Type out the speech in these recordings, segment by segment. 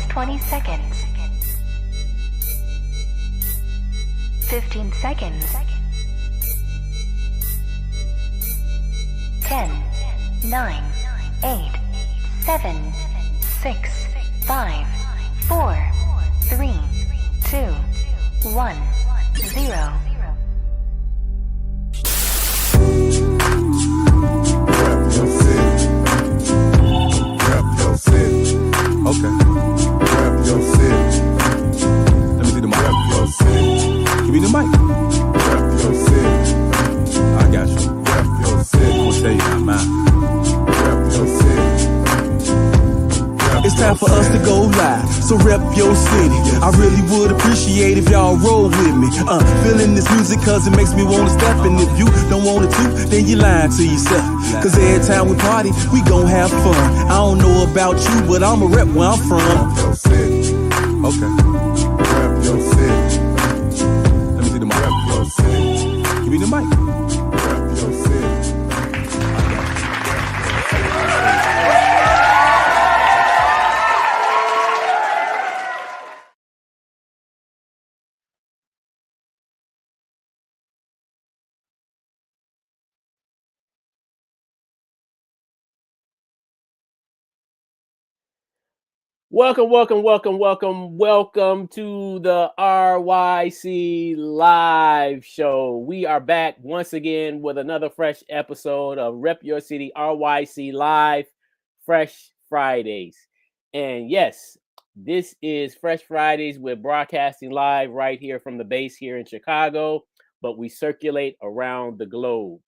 20 seconds. 15 seconds. 10, 9, 8, 7, 6, 5, 4, 3, 2, 1, 0. Okay. Rap your city. Let me see the mic. Rap your city. Give me the mic. Rap your city. I got you. Rap your city. I'm gonna tell you not mine. Rap your city. It's time for us to go live, so rep your city. I really would appreciate if y'all roll with me. Feeling this music cause it makes me wanna step. And if you don't want it to, then you lying to yourself. Cause every time we party, we gon' have fun. I don't know about you, but I'ma rep where I'm from. Rap your city. Okay. Rap your city. Let me see the mic. Rap your city. Give me the mic. Rap your city. Welcome to the RYC Live Show. We are back once again with another fresh episode of Rep Your City RYC Live Fresh Fridays. And yes, this is Fresh Fridays. We're broadcasting live right here from the base here in Chicago, but we circulate around the globe.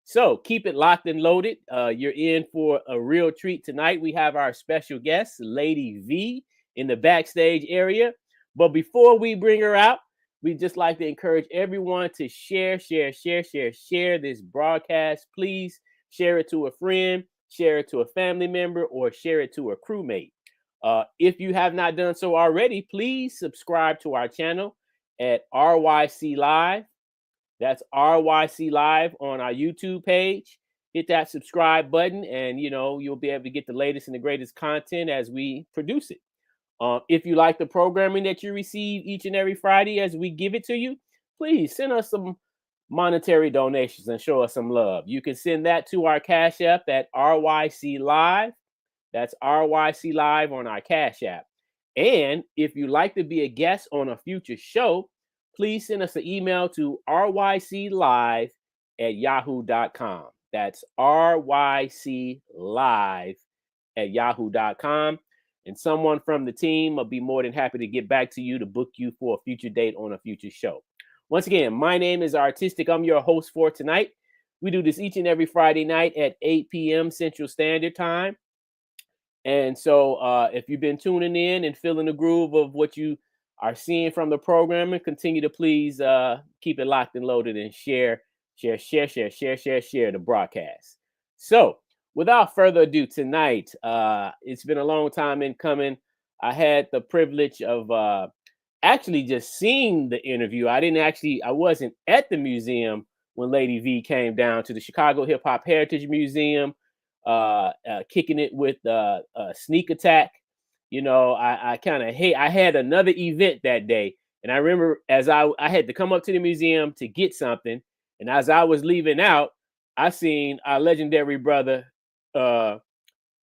So keep it locked and loaded. You're in for a real treat tonight. We have our special guest, Lady V, in the backstage area. But before we bring her out, we'd just like to encourage everyone to share this broadcast. Please share it to a friend, share it to a family member, or share it to a crewmate. If you have not done so already, please subscribe to our channel at RYC Live. That's RYC Live on our YouTube page. Hit that subscribe button and, you'll be able to get the latest and the greatest content as we produce it. If you like the programming that you receive each and every Friday as we give it to you, please send us some monetary donations and show us some love. You can send that to our Cash App at RYC Live. That's RYC Live on our Cash App. And if you'd like to be a guest on a future show, please send us an email to ryclive@yahoo.com. That's ryclive@yahoo.com. And someone from the team will be more than happy to get back to you to book you for a future date on a future show. Once again, my name is Artistic. I'm your host for tonight. We do this each and every Friday night at 8 p.m. Central Standard Time. And so if you've been tuning in and feeling the groove of what you are seeing from the programming, continue to please keep it locked and loaded and share the broadcast. So without further ado, tonight, it's been a long time in coming. I had the privilege of actually just seeing the interview. I wasn't at the museum when Lady V came down to the Chicago Hip Hop Heritage Museum, kicking it with Sneak Attack. I had another event that day. And I remember as I had to come up to the museum to get something. And as I was leaving out, I seen our legendary brother,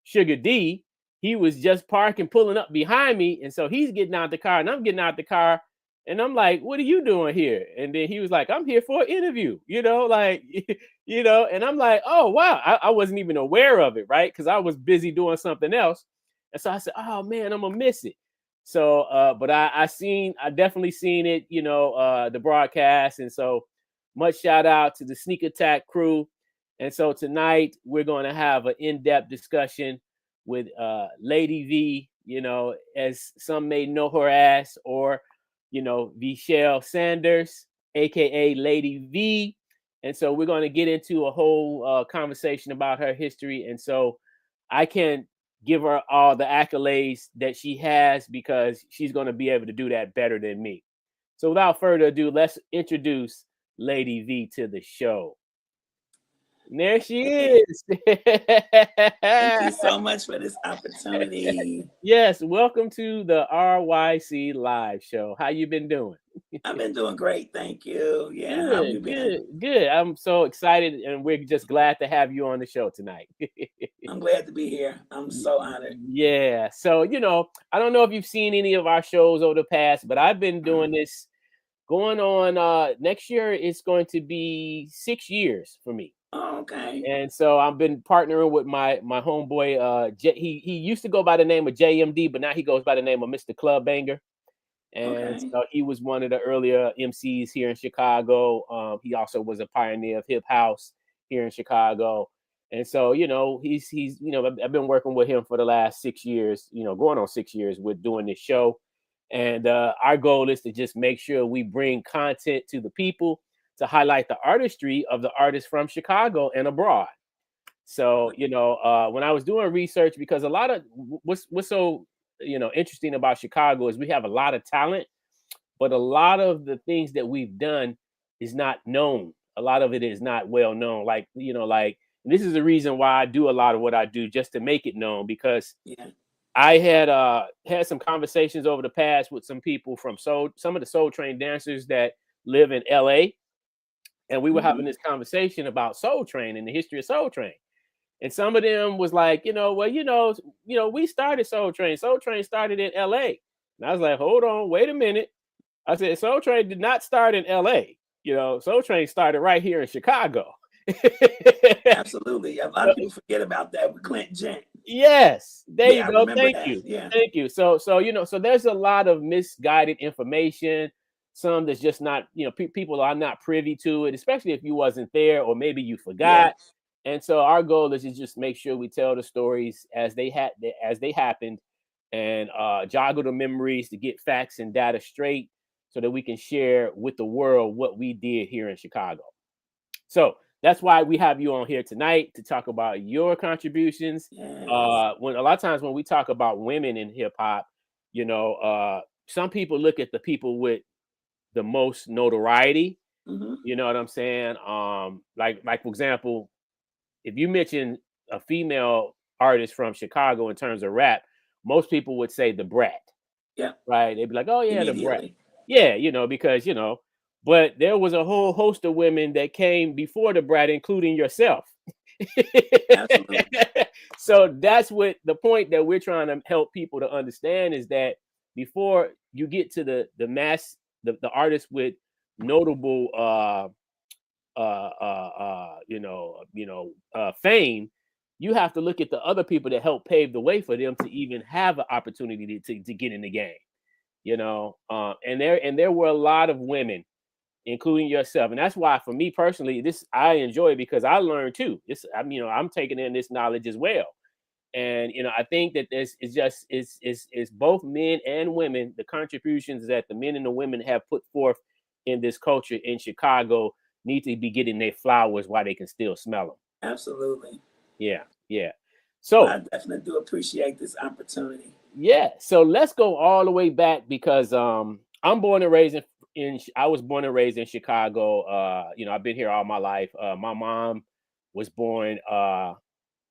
Sugar D. He was just parking, pulling up behind me. And so he's getting out the car and I'm getting out the car. And I'm like, what are you doing here? And then he was like, I'm here for an interview, and I'm like, oh, wow. I wasn't even aware of it, right? Because I was busy doing something else. And so I said, oh, man, I'm going to miss it. So, but I definitely seen it, the broadcast. And so much shout out to the Sneak Attack crew. And so tonight we're going to have an in-depth discussion with Lady V, as some may know her as, or, Vichelle Sanders, aka Lady V. And so we're going to get into a whole conversation about her history. And so I can't give her all the accolades that she has because she's going to be able to do that better than me. So without further ado, let's introduce Lady V to the show. There she is. Thank you so much for this opportunity. Yes, welcome to the RYC Live Show. How you been doing? I've been doing great, thank you. Yeah, how have you been? Good. I'm so excited, and we're just glad to have you on the show tonight. I'm glad to be here. I'm so honored. Yeah. So, I don't know if you've seen any of our shows over the past, but I've been doing this going on next year. It's going to be 6 years for me. Oh, okay. And so I've been partnering with my homeboy. He used to go by the name of JMD, but now he goes by the name of Mr. Club Banger. And Okay. so he was one of the earlier MCs here in Chicago. He also was a pioneer of hip house here in Chicago. And so, he's I've been working with him for the last 6 years, going on 6 years with doing this show. And our goal is to just make sure we bring content to the people to highlight the artistry of the artists from Chicago and abroad. So, when I was doing research, because a lot of what's so interesting about Chicago is we have a lot of talent, but a lot of the things that we've done is not known. A lot of it is not well known. Like, this is the reason why I do a lot of what I do, just to make it known, because I had some conversations over the past with some people from some of the Soul Train dancers that live in LA. And we were having this conversation about Soul Train and the history of Soul Train. And some of them was like, we started Soul Train. Soul Train started in LA. And I was like, hold on, wait a minute. I said, Soul Train did not start in LA. Soul Train started right here in Chicago. Absolutely. A lot of people forget about that with Clint Gent. Yes. There you go. Thank that. you. Yeah. Thank you. So there's a lot of misguided information. Some that's just not, people are not privy to it, especially if you wasn't there or maybe you forgot. And so our goal is to just make sure we tell the stories as they happened, and joggle the memories to get facts and data straight so that we can share with the world what we did here in Chicago. So that's why we have you on here tonight to talk about your contributions. When a lot of times when we talk about women in hip hop, some people look at the people with the most notoriety. You know what I'm saying? Like for example, if you mention a female artist from Chicago in terms of rap, most people would say the Brat. Yeah. Right. They'd be like, oh yeah, the Brat. Yeah, because but there was a whole host of women that came before the Brat, including yourself. Absolutely. So that's what the point that we're trying to help people to understand is that before you get to the mass, the artists with notable fame, you have to look at the other people that helped pave the way for them to even have an opportunity to get in the game. And there were a lot of women, including yourself, and that's why for me personally, I enjoy it because I learned too. I'm taking in this knowledge as well. And I think that this is just it's both men and women, the contributions that the men and the women have put forth in this culture in Chicago need to be getting their flowers while they can still smell them. Absolutely. Yeah. So I definitely do appreciate this opportunity. Yeah. So let's go all the way back because I'm born and raised I was born and raised in Chicago. I've been here all my life. My mom was born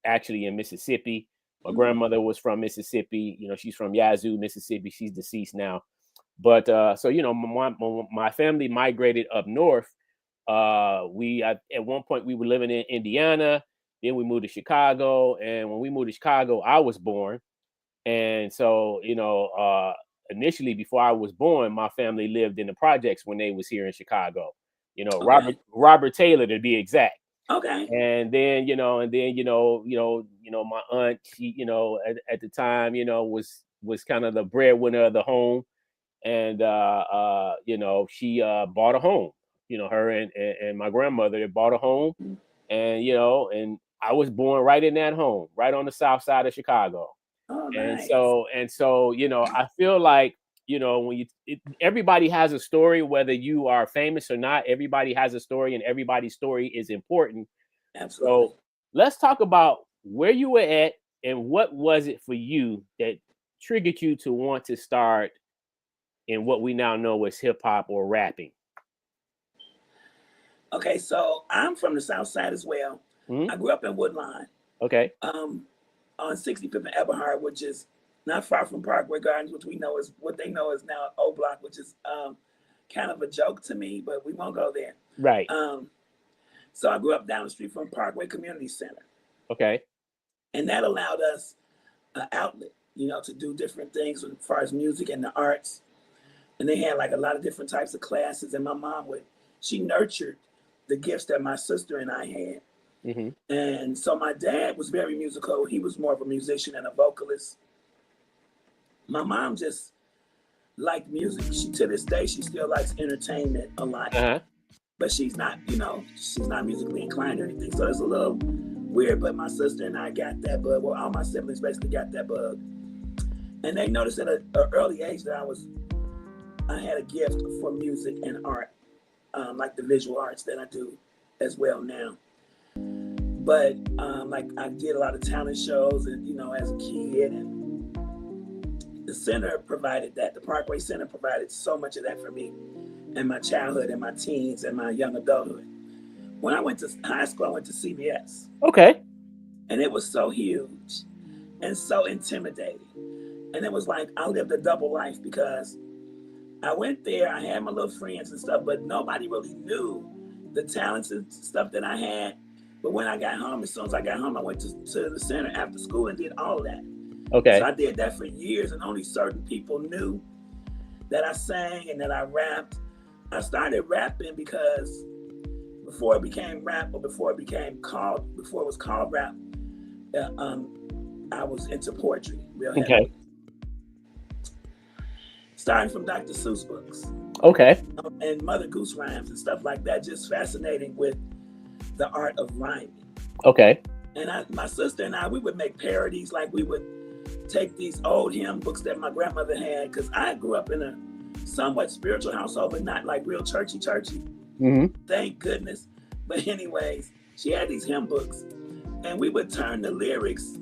actually in Mississippi. My grandmother was from Mississippi. She's from Yazoo, Mississippi. She's deceased now. But my family migrated up north. At one point we were living in Indiana. Then we moved to Chicago. And when we moved to Chicago, I was born. And so, initially before I was born, my family lived in the projects when they was here in Chicago. Okay. Robert Taylor to be exact. Okay. And then, my aunt, she, at the time, was kind of the breadwinner of the home. And, she bought a home, her and my grandmother, they bought a home. And, and I was born right in that home, right on the south side of Chicago. Oh, nice. And so, I feel like, everybody has a story, whether you are famous or not. Everybody has a story, and everybody's story is important. Absolutely. So let's talk about where you were at and what was it for you that triggered you to want to start in what we now know as hip hop or rapping. Okay, so I'm from the South Side as well. I grew up in Woodline. Okay. On 65th and Eberhard, which is not far from Parkway Gardens, which we know is what they know is now O Block, which is kind of a joke to me, but we won't go there. Right. So I grew up down the street from Parkway Community Center. Okay. And that allowed us an outlet, you know, to do different things as far as music and the arts. And they had like a lot of different types of classes. And my mom she nurtured the gifts that my sister and I had. Mm-hmm. And so my dad was very musical. He was more of a musician and a vocalist. My mom just liked music. To this day, she still likes entertainment a lot. Uh-huh. But she's not, you know, she's not musically inclined or anything. So it's a little weird, but my sister and I got that bug. Well, all my siblings basically got that bug. And they noticed at an early age that I had a gift for music and art, like the visual arts that I do as well now. But like I did a lot of talent shows, and you know, as a kid, and the center provided that. The Parkway Center provided so much of that for me in my childhood and my teens and my young adulthood. When I went to high school, I went to CBS. Okay. And it was so huge and so intimidating. And it was like I lived a double life because I went there, I had my little friends and stuff, but nobody really knew the talents and stuff that I had. But when I got home, as soon as I got home, I went to the center after school and did all of that. Okay. So I did that for years, and only certain people knew that I sang and that I rapped. I started rapping because before it became rap, or before it was called rap, I was into poetry real heavy. Okay. Starting from Dr. Seuss books. Okay. And Mother Goose rhymes and stuff like that, just fascinating with the art of rhyming. Okay. And my sister and I, we would make parodies, like we would take these old hymn books that my grandmother had, because I grew up in a somewhat spiritual household, but not like real churchy. Mm-hmm. Thank goodness. But anyways, she had these hymn books, and we would turn the lyrics,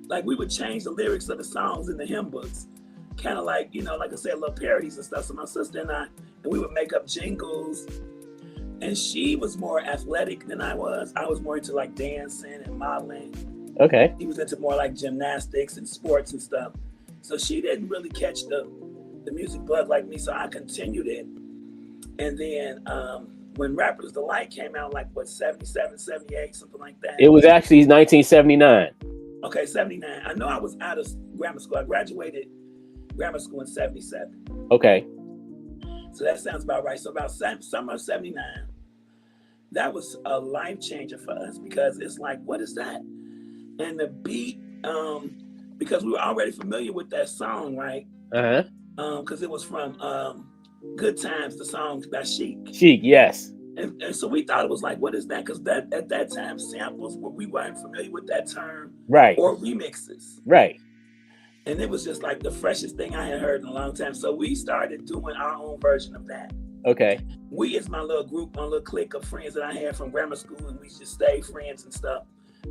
like we would change the lyrics of the songs in the hymn books, kind of like, you know, like I said, little parodies and stuff. So my sister and we would make up jingles. And she was more athletic than I was. I was more into like dancing and modeling. Okay. He was into more like gymnastics and sports and stuff. So she didn't really catch the music bug like me. So I continued it. And then when Rappers Delight came out, like what, 77, 78, something like that. It was actually 1979. Okay, 79. I know I was out of grammar school. I graduated grammar school in 77. Okay. So that sounds about right. So about summer of 79, that was a life changer for us, because it's like, what is that? And the beat, because we were already familiar with that song, right? Uh-huh. Because it was from Good Times, the song by Chic. Chic, yes. And so we thought it was like, what is that? Because that at that time, samples, we weren't familiar with that term. Right. Or remixes. Right. And it was just like the freshest thing I had heard in a long time. So we started doing our own version of that. Okay. We, as my little group, my little clique of friends that I had from grammar school, and we just stay friends and stuff.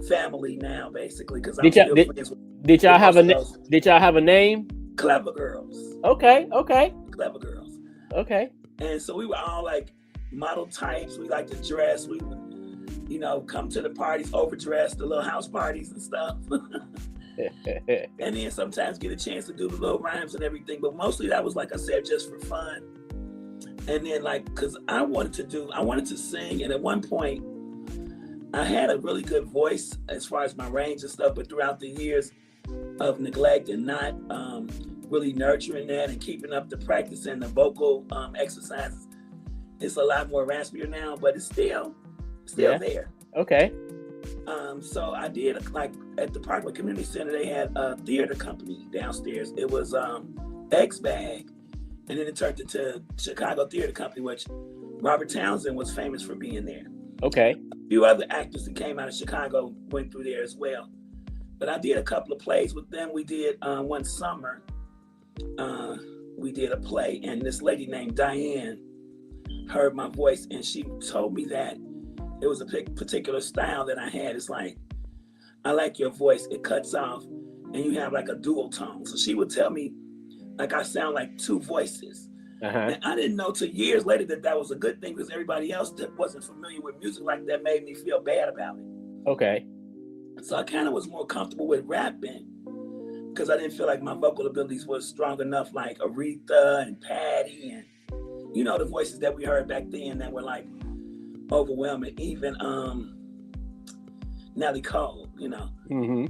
Family now, basically, because I'm still friends with. Did y'all have a name? Clever Girls. Okay. Clever Girls. Okay. And so we were all like model types. We like to dress. We would, you know, come to the parties overdressed, the little house parties and stuff. And then sometimes get a chance to do the little rhymes and everything. But mostly that was, like I said, just for fun. And then like, because I wanted to sing. And at one point, I had a really good voice as far as my range and stuff. But throughout the years of neglect and not really nurturing that and keeping up the practice and the vocal exercises, it's a lot more raspier now, but it's still there. Okay. So I did, like at the Parkway Community Center, they had a theater company downstairs. It was X-Bag, and then it turned into Chicago Theater Company, which Robert Townsend was famous for being there. Okay. A few other actors that came out of Chicago went through there as well. But I did a couple of plays with them. We did one summer, we did a play, and this lady named Diane heard my voice, and she told me that it was a particular style that I had. It's like, I like your voice. It cuts off, and you have like a dual tone. So she would tell me, like, I sound like two voices. Uh-huh. And I didn't know till years later that was a good thing, because everybody else that wasn't familiar with music like that made me feel bad about it. Okay. So I kind of was more comfortable with rapping because I didn't feel like my vocal abilities was strong enough, like Aretha and Patty and, you know, the voices that we heard back then that were like overwhelming. Even Nelly Cole, you know. Mm-hmm.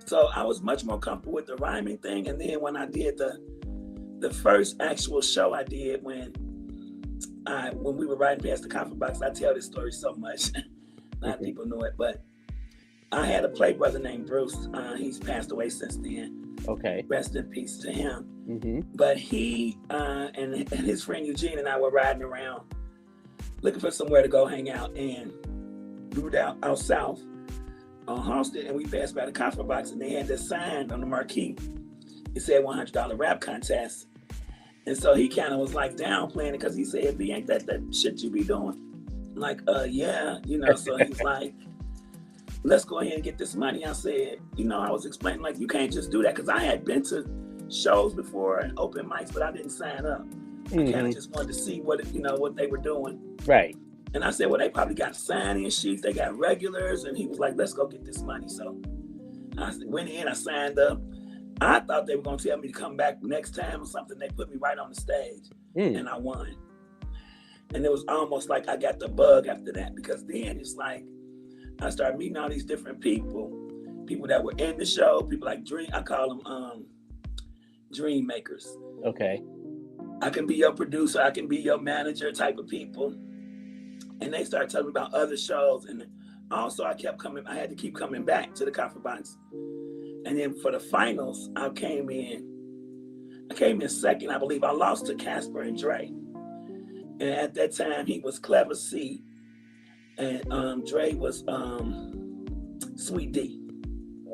So I was much more comfortable with the rhyming thing. And then when I did the first actual show I did when we were riding past the CopHerBox, I tell this story so much. A lot of people know it, but I had a play brother named Bruce. He's passed away since then. Okay. Rest in peace to him. Mm-hmm. But he and his friend Eugene and I were riding around looking for somewhere to go hang out. And we were out south on Halsted, and we passed by the CopHerBox, and they had this sign on the marquee. It said $100 rap contest. And so he kind of was like downplaying it because he said, "B, ain't that shit you be doing?" I'm like, yeah, you know. So he's like, "Let's go ahead and get this money." I said, you know, I was explaining like, you can't just do that, because I had been to shows before and open mics, but I didn't sign up. I kind of just wanted to see what they were doing. Right. And I said, well, they probably got sign-in sheets, they got regulars, and he was like, "Let's go get this money." So I went in, I signed up. I thought they were going to tell me to come back next time or something. They put me right on the stage, and I won. And it was almost like I got the bug after that, because then it's like I started meeting all these different people that were in the show, people like Dream. I call them dream makers. Okay. I can be your producer, I can be your manager type of people. And they started telling me about other shows. And also I had to keep coming back to the CopHerBox. And then for the finals, I came in second, I believe. I lost to Casper and Dre. And at that time, he was Clever C, and Dre was Sweet D.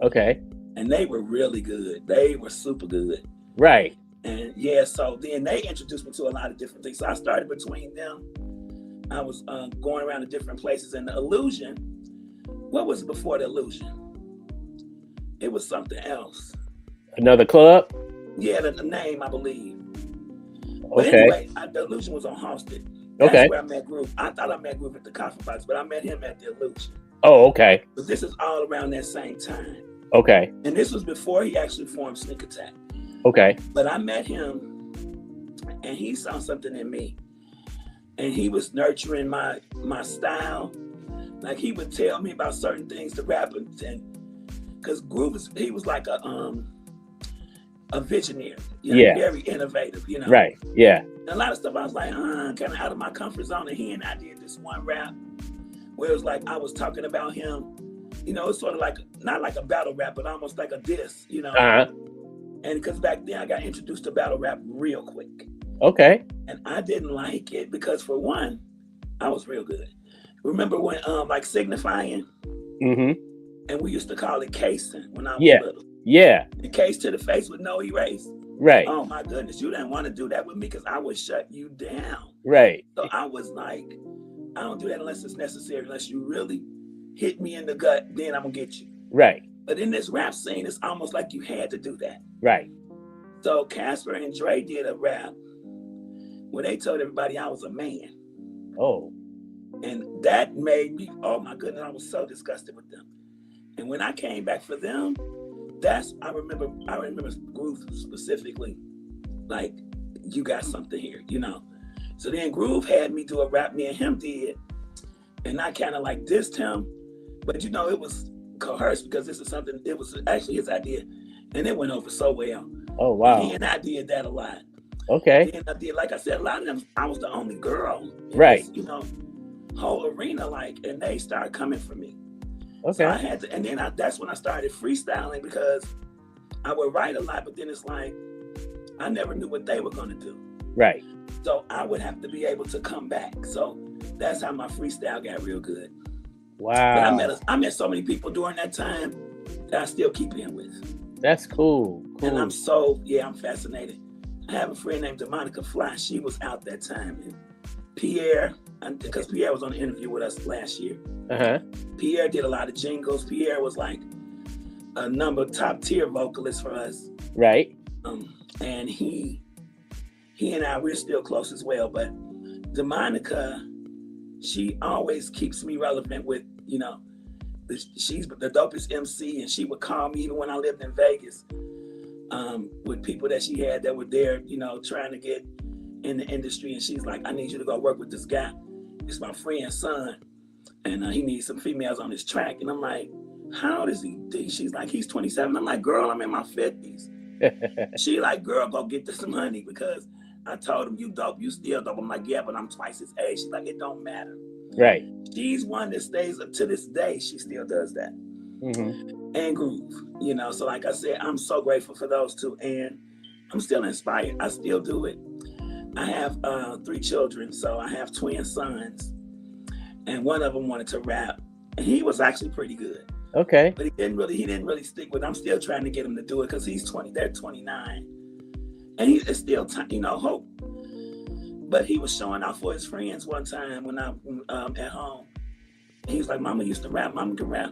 Okay. And they were really good. They were super good. Right. And yeah, so then they introduced me to a lot of different things. So I started between them. I was going around to different places. And the Illusion, what was before the Illusion? It was something else. Another club? Yeah, the name, I believe. Okay. But anyway, the Illusion was on Halsted. That's Okay. where I met Groove. I thought I met Groove at the CopHerBox, but I met him at the Illusion. Oh, okay. But this is all around that same time. Okay. And this was before he actually formed Sneak Attack. Okay. But I met him, and he saw something in me. And he was nurturing my style. Like, he would tell me about certain things to rap, and because Groove he was like a visionary, you know, very innovative, you know. Right. Yeah. And a lot of stuff I was like, kind of out of my comfort zone. And he and I did this one rap where it was like I was talking about him. You know, it's sort of like, not like a battle rap, but almost like a diss, you know. Uh-huh. And because back then I got introduced to battle rap real quick. Okay. And I didn't like it because, for one, I was real good. Remember when like Signifying? Mm-hmm. And we used to call it casing when I was little. Yeah. The case to the face with no erase. Right. Oh my goodness, you didn't want to do that with me because I would shut you down. Right. So I was like, I don't do that unless it's necessary, unless you really hit me in the gut, then I'm gonna get you. Right. But in this rap scene, it's almost like you had to do that. Right. So Casper and Dre did a rap where they told everybody I was a man. Oh. And that made me, oh my goodness, I was so disgusted with them. And when I came back for them, I remember Groove specifically, like, you got something here, you know. So then Groove had me do a rap me and him did, and I kind of like dissed him, but you know, it was coerced because it was actually his idea, and it went over so well. Oh, wow. And I did that a lot. Okay. And I did, like I said, a lot of them, I was the only girl in right. this, you know, whole arena, like, and they started coming for me. Okay. So I had to, and then that's when I started freestyling, because I would write a lot, but then it's like, I never knew what they were going to do. Right. So I would have to be able to come back. So that's how my freestyle got real good. Wow. But I met so many people during that time that I still keep in with. That's cool. And I'm fascinated. I have a friend named Demonica Fly. She was out that time. And Pierre, because Pierre was on the interview with us last year. Uh-huh. Pierre did a lot of jingles. Pierre was like a top tier vocalist for us. Right. And he and I, we're still close as well. But Demonica, she always keeps me relevant with, you know, she's the dopest MC, and she would call me even when I lived in Vegas, with people that she had that were there, you know, trying to get in the industry. And she's like, I need you to go work with this guy. It's my friend's son, and he needs some females on his track. And I'm like, how old is he? She's like, he's 27. I'm like, girl, I'm in my 50s. She like, girl, go get this money, because I told him, you dope, you still dope. I'm like, yeah, but I'm twice his age. She's like, it don't matter. Right. She's one that stays up to this day. She still does that. And groove, you know. So like I said, I'm so grateful for those two, and I'm still inspired. I still do it. I have 3 children, so I have twin sons, and one of them wanted to rap, and he was actually pretty good. Okay. But he didn't really stick with it. I'm still trying to get him to do it, because he's 20, they're 29. And it's still time, you know, hope. But he was showing out for his friends one time when I'm at home. He was like, Mama used to rap, Mama can rap.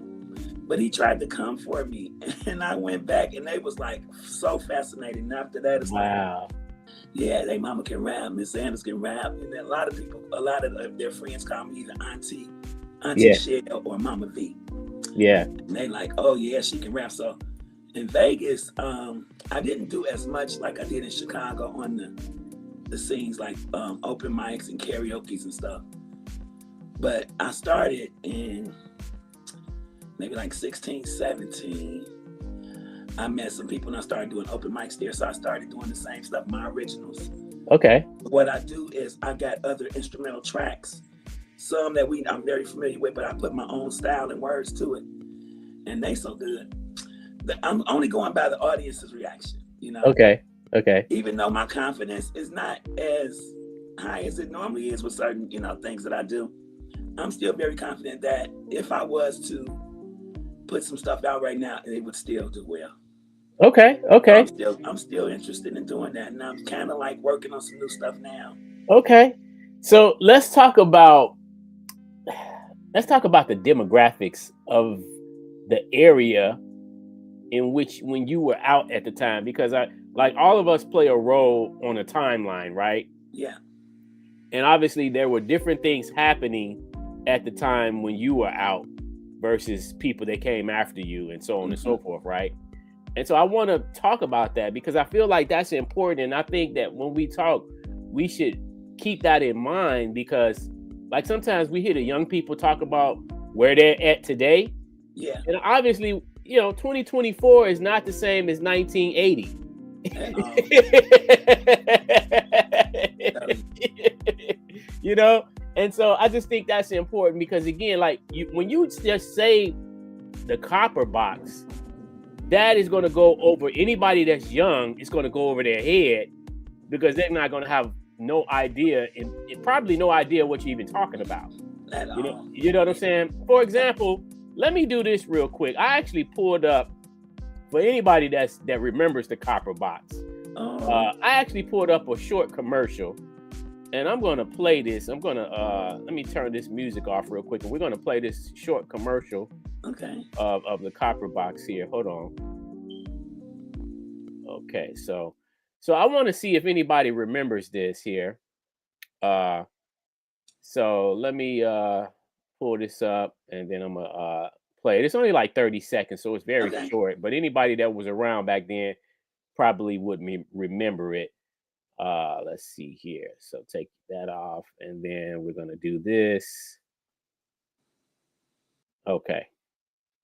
But he tried to come for me, and I went back, and they was like so fascinated. And after that, it's wow. Like, yeah, they Mama can rap, Miss Sanders can rap. And then a lot of their friends call me either Auntie Shell or Mama V. Yeah. And they like, oh yeah, she can rap. So in Vegas, I didn't do as much like I did in Chicago on the scenes, like open mics and karaoke's and stuff. But I started in maybe like 16, 17. I met some people and I started doing open mics there. So I started doing the same stuff, my originals. Okay. What I do is I got other instrumental tracks, some that I'm very familiar with, but I put my own style and words to it. And they so good. I'm only going by the audience's reaction, you know? Okay. Even though my confidence is not as high as it normally is with certain, you know, things that I do, I'm still very confident that if I was to put some stuff out right now, it would still do well. Okay. I'm still interested in doing that, and I'm kind of like working on some new stuff now. Okay. So let's talk about the demographics of the area in which, when you were out at the time, because all of us play a role on a timeline, right? Yeah. And obviously there were different things happening at the time when you were out versus people that came after you, and so on and so forth, right? And so I want to talk about that, because I feel like that's important. And I think that when we talk, we should keep that in mind, because like sometimes we hear the young people talk about where they're at today. Yeah. And obviously, you know, 2024 is not the same as 1980. You know? And so I just think that's important, because again, like when you just say the CopHerBox, that is going to go over anybody that's young. It's going to go over their head, because they're not going to have no idea, and probably no idea what you're even talking about. You know what I'm saying? For example, let me do this real quick. I actually pulled up, for anybody that remembers the CopHerBox. I actually pulled up a short commercial, and I'm going to play this. I'm going to let me turn this music off real quick, and we're going to play this short commercial. Okay. Of the CopHerBox here. Hold on. Okay, so I want to see if anybody remembers this here. So let me pull this up, and then I'm gonna play it. It's only like 30 seconds, so it's very short. But anybody that was around back then probably would remember it. Let's see here. So take that off, and then we're gonna do this. Okay.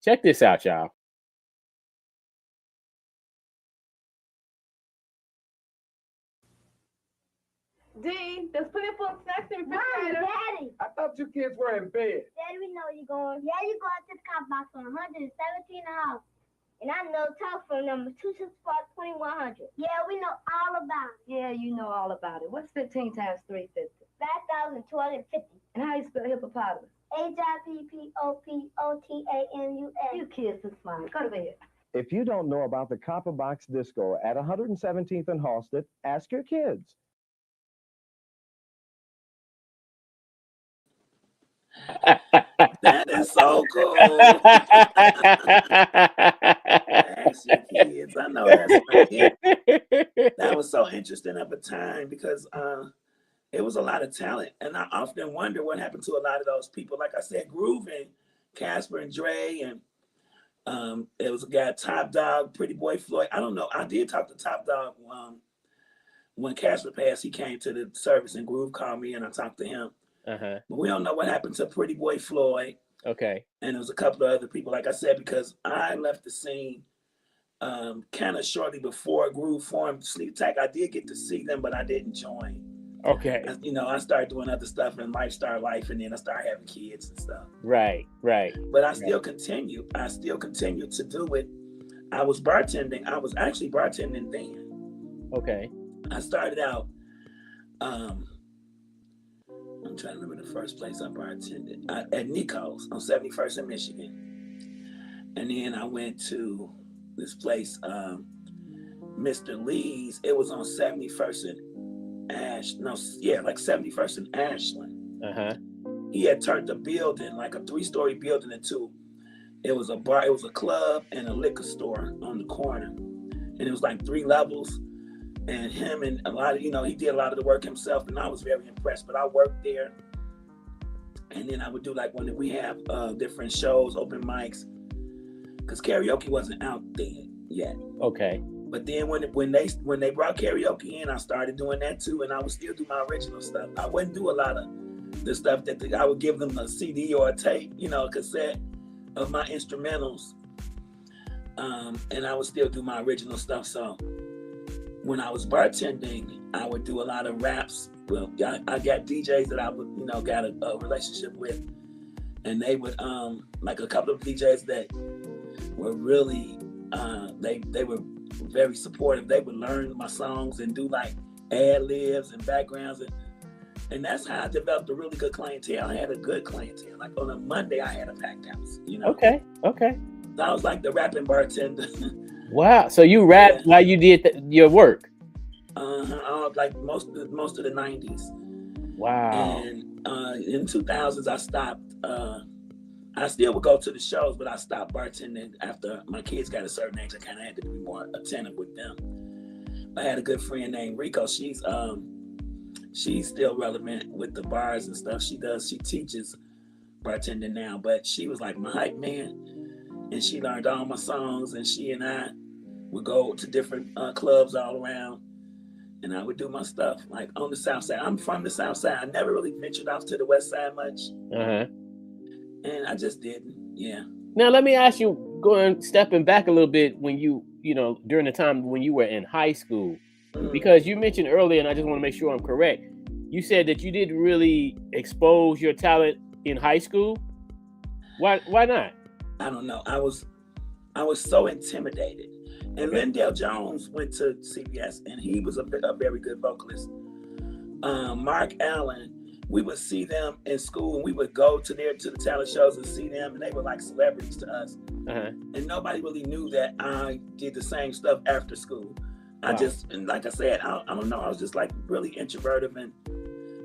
Check this out, y'all. D, there's plenty of food snacks in the refrigerator. Daddy! I thought you kids were in bed. Daddy, we know you're going. Yeah, you go out to the CopHerBox on 117 and a half. And I know telephone number 264-2100. Yeah, we know all about it. Yeah, you know all about it. What's 15 times 350? 5,250. And how you spell hippopotamus? HIPPOPOTAMUS. You kids are smart. Go to bed. If you don't know about the CopHerBox Disco at 117th and Halsted, ask your kids. That is so cool. Ask your kids. I know that's right. That was so interesting at the time, because it was a lot of talent, and I often wonder what happened to a lot of those people. Like I said, grooving Casper and Dre, and it was a guy, Top Dog, Pretty Boy Floyd. I don't know. I did talk to Top Dog when Casper passed. He came to the service, and Groove called me, and I talked to him. But we don't know what happened to Pretty Boy Floyd. Okay. And there was a couple of other people, like I said, because I left the scene kind of shortly before Groove formed Sneak Attack. I did get to see them, but I didn't join. Okay. I started doing other stuff in lifestyle life, and then I started having kids and stuff. Right. But I still continue. I still continue to do it. I was bartending. I was actually bartending then. Okay. I started out. I'm trying to remember the first place I bartended at Nico's on 71st in Michigan, and then I went to this place, Mr. Lee's. It was on 71st and 71st and Ashland. He had turned the building, like a 3-story building, into it was a bar, it was a club and a liquor store on the corner, and it was like 3 levels. And him and a lot of, he did a lot of the work himself, and I was very impressed. But I worked there, and then I would do like when we have different shows, open mics, because karaoke wasn't out there yet. Okay. But then when they brought karaoke in, I started doing that too, and I would still do my original stuff. I wouldn't do a lot of the stuff that I would give them a CD or a tape, a cassette of my instrumentals, and I would still do my original stuff. So when I was bartending, I would do a lot of raps. Well, I got DJs that I would, got a relationship with, and they would, like a couple of DJs that were really, they were very supportive. They would learn my songs and do like ad-libs and backgrounds, and that's how I developed a really good clientele. I had a good clientele. Like on a Monday, I had a packed house. Okay. So I was like the rapping bartender. Wow. So you rapped while you did your work? Like most of the 90s. Wow. And in 2000s, I stopped. I still would go to the shows, but I stopped bartending after my kids got a certain age. I kind of had to be more attentive with them. I had a good friend named Rico. She's still relevant with the bars and stuff. She teaches bartending now, but she was like my hype man, and she learned all my songs, and she and I would go to different clubs all around, and I would do my stuff like on the South Side. I'm from the South Side. I never really ventured off to the West Side much. And I just didn't. Yeah. Now let me ask you, stepping back a little bit, when you during the time when you were in high school, because you mentioned earlier, and I just want to make sure I'm correct. You said that you didn't really expose your talent in high school. Why not? I don't know. I was so intimidated. And Lindell Jones went to CBS, and he was a very good vocalist. Mark Allen, we would see them in school, and we would go to the talent shows and see them, and they were like celebrities to us. And nobody really knew that I did the same stuff after school. Wow. And like I said, I don't know, I was just like really introverted, and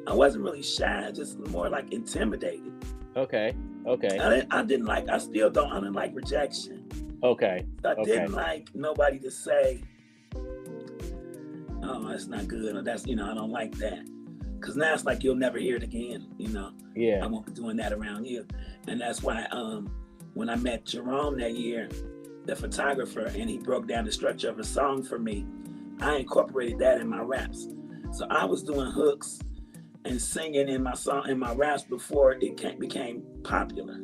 I wasn't really shy, just more like intimidated. Okay. I still don't, I didn't like rejection. Okay. I didn't like nobody to say, oh, that's not good, or that's, I don't like that. Because now it's like you'll never hear it again, Yeah. I won't be doing that around you. And that's why when I met Jerome that year, the photographer, and he broke down the structure of a song for me, I incorporated that in my raps. So I was doing hooks and singing in my raps before it became popular.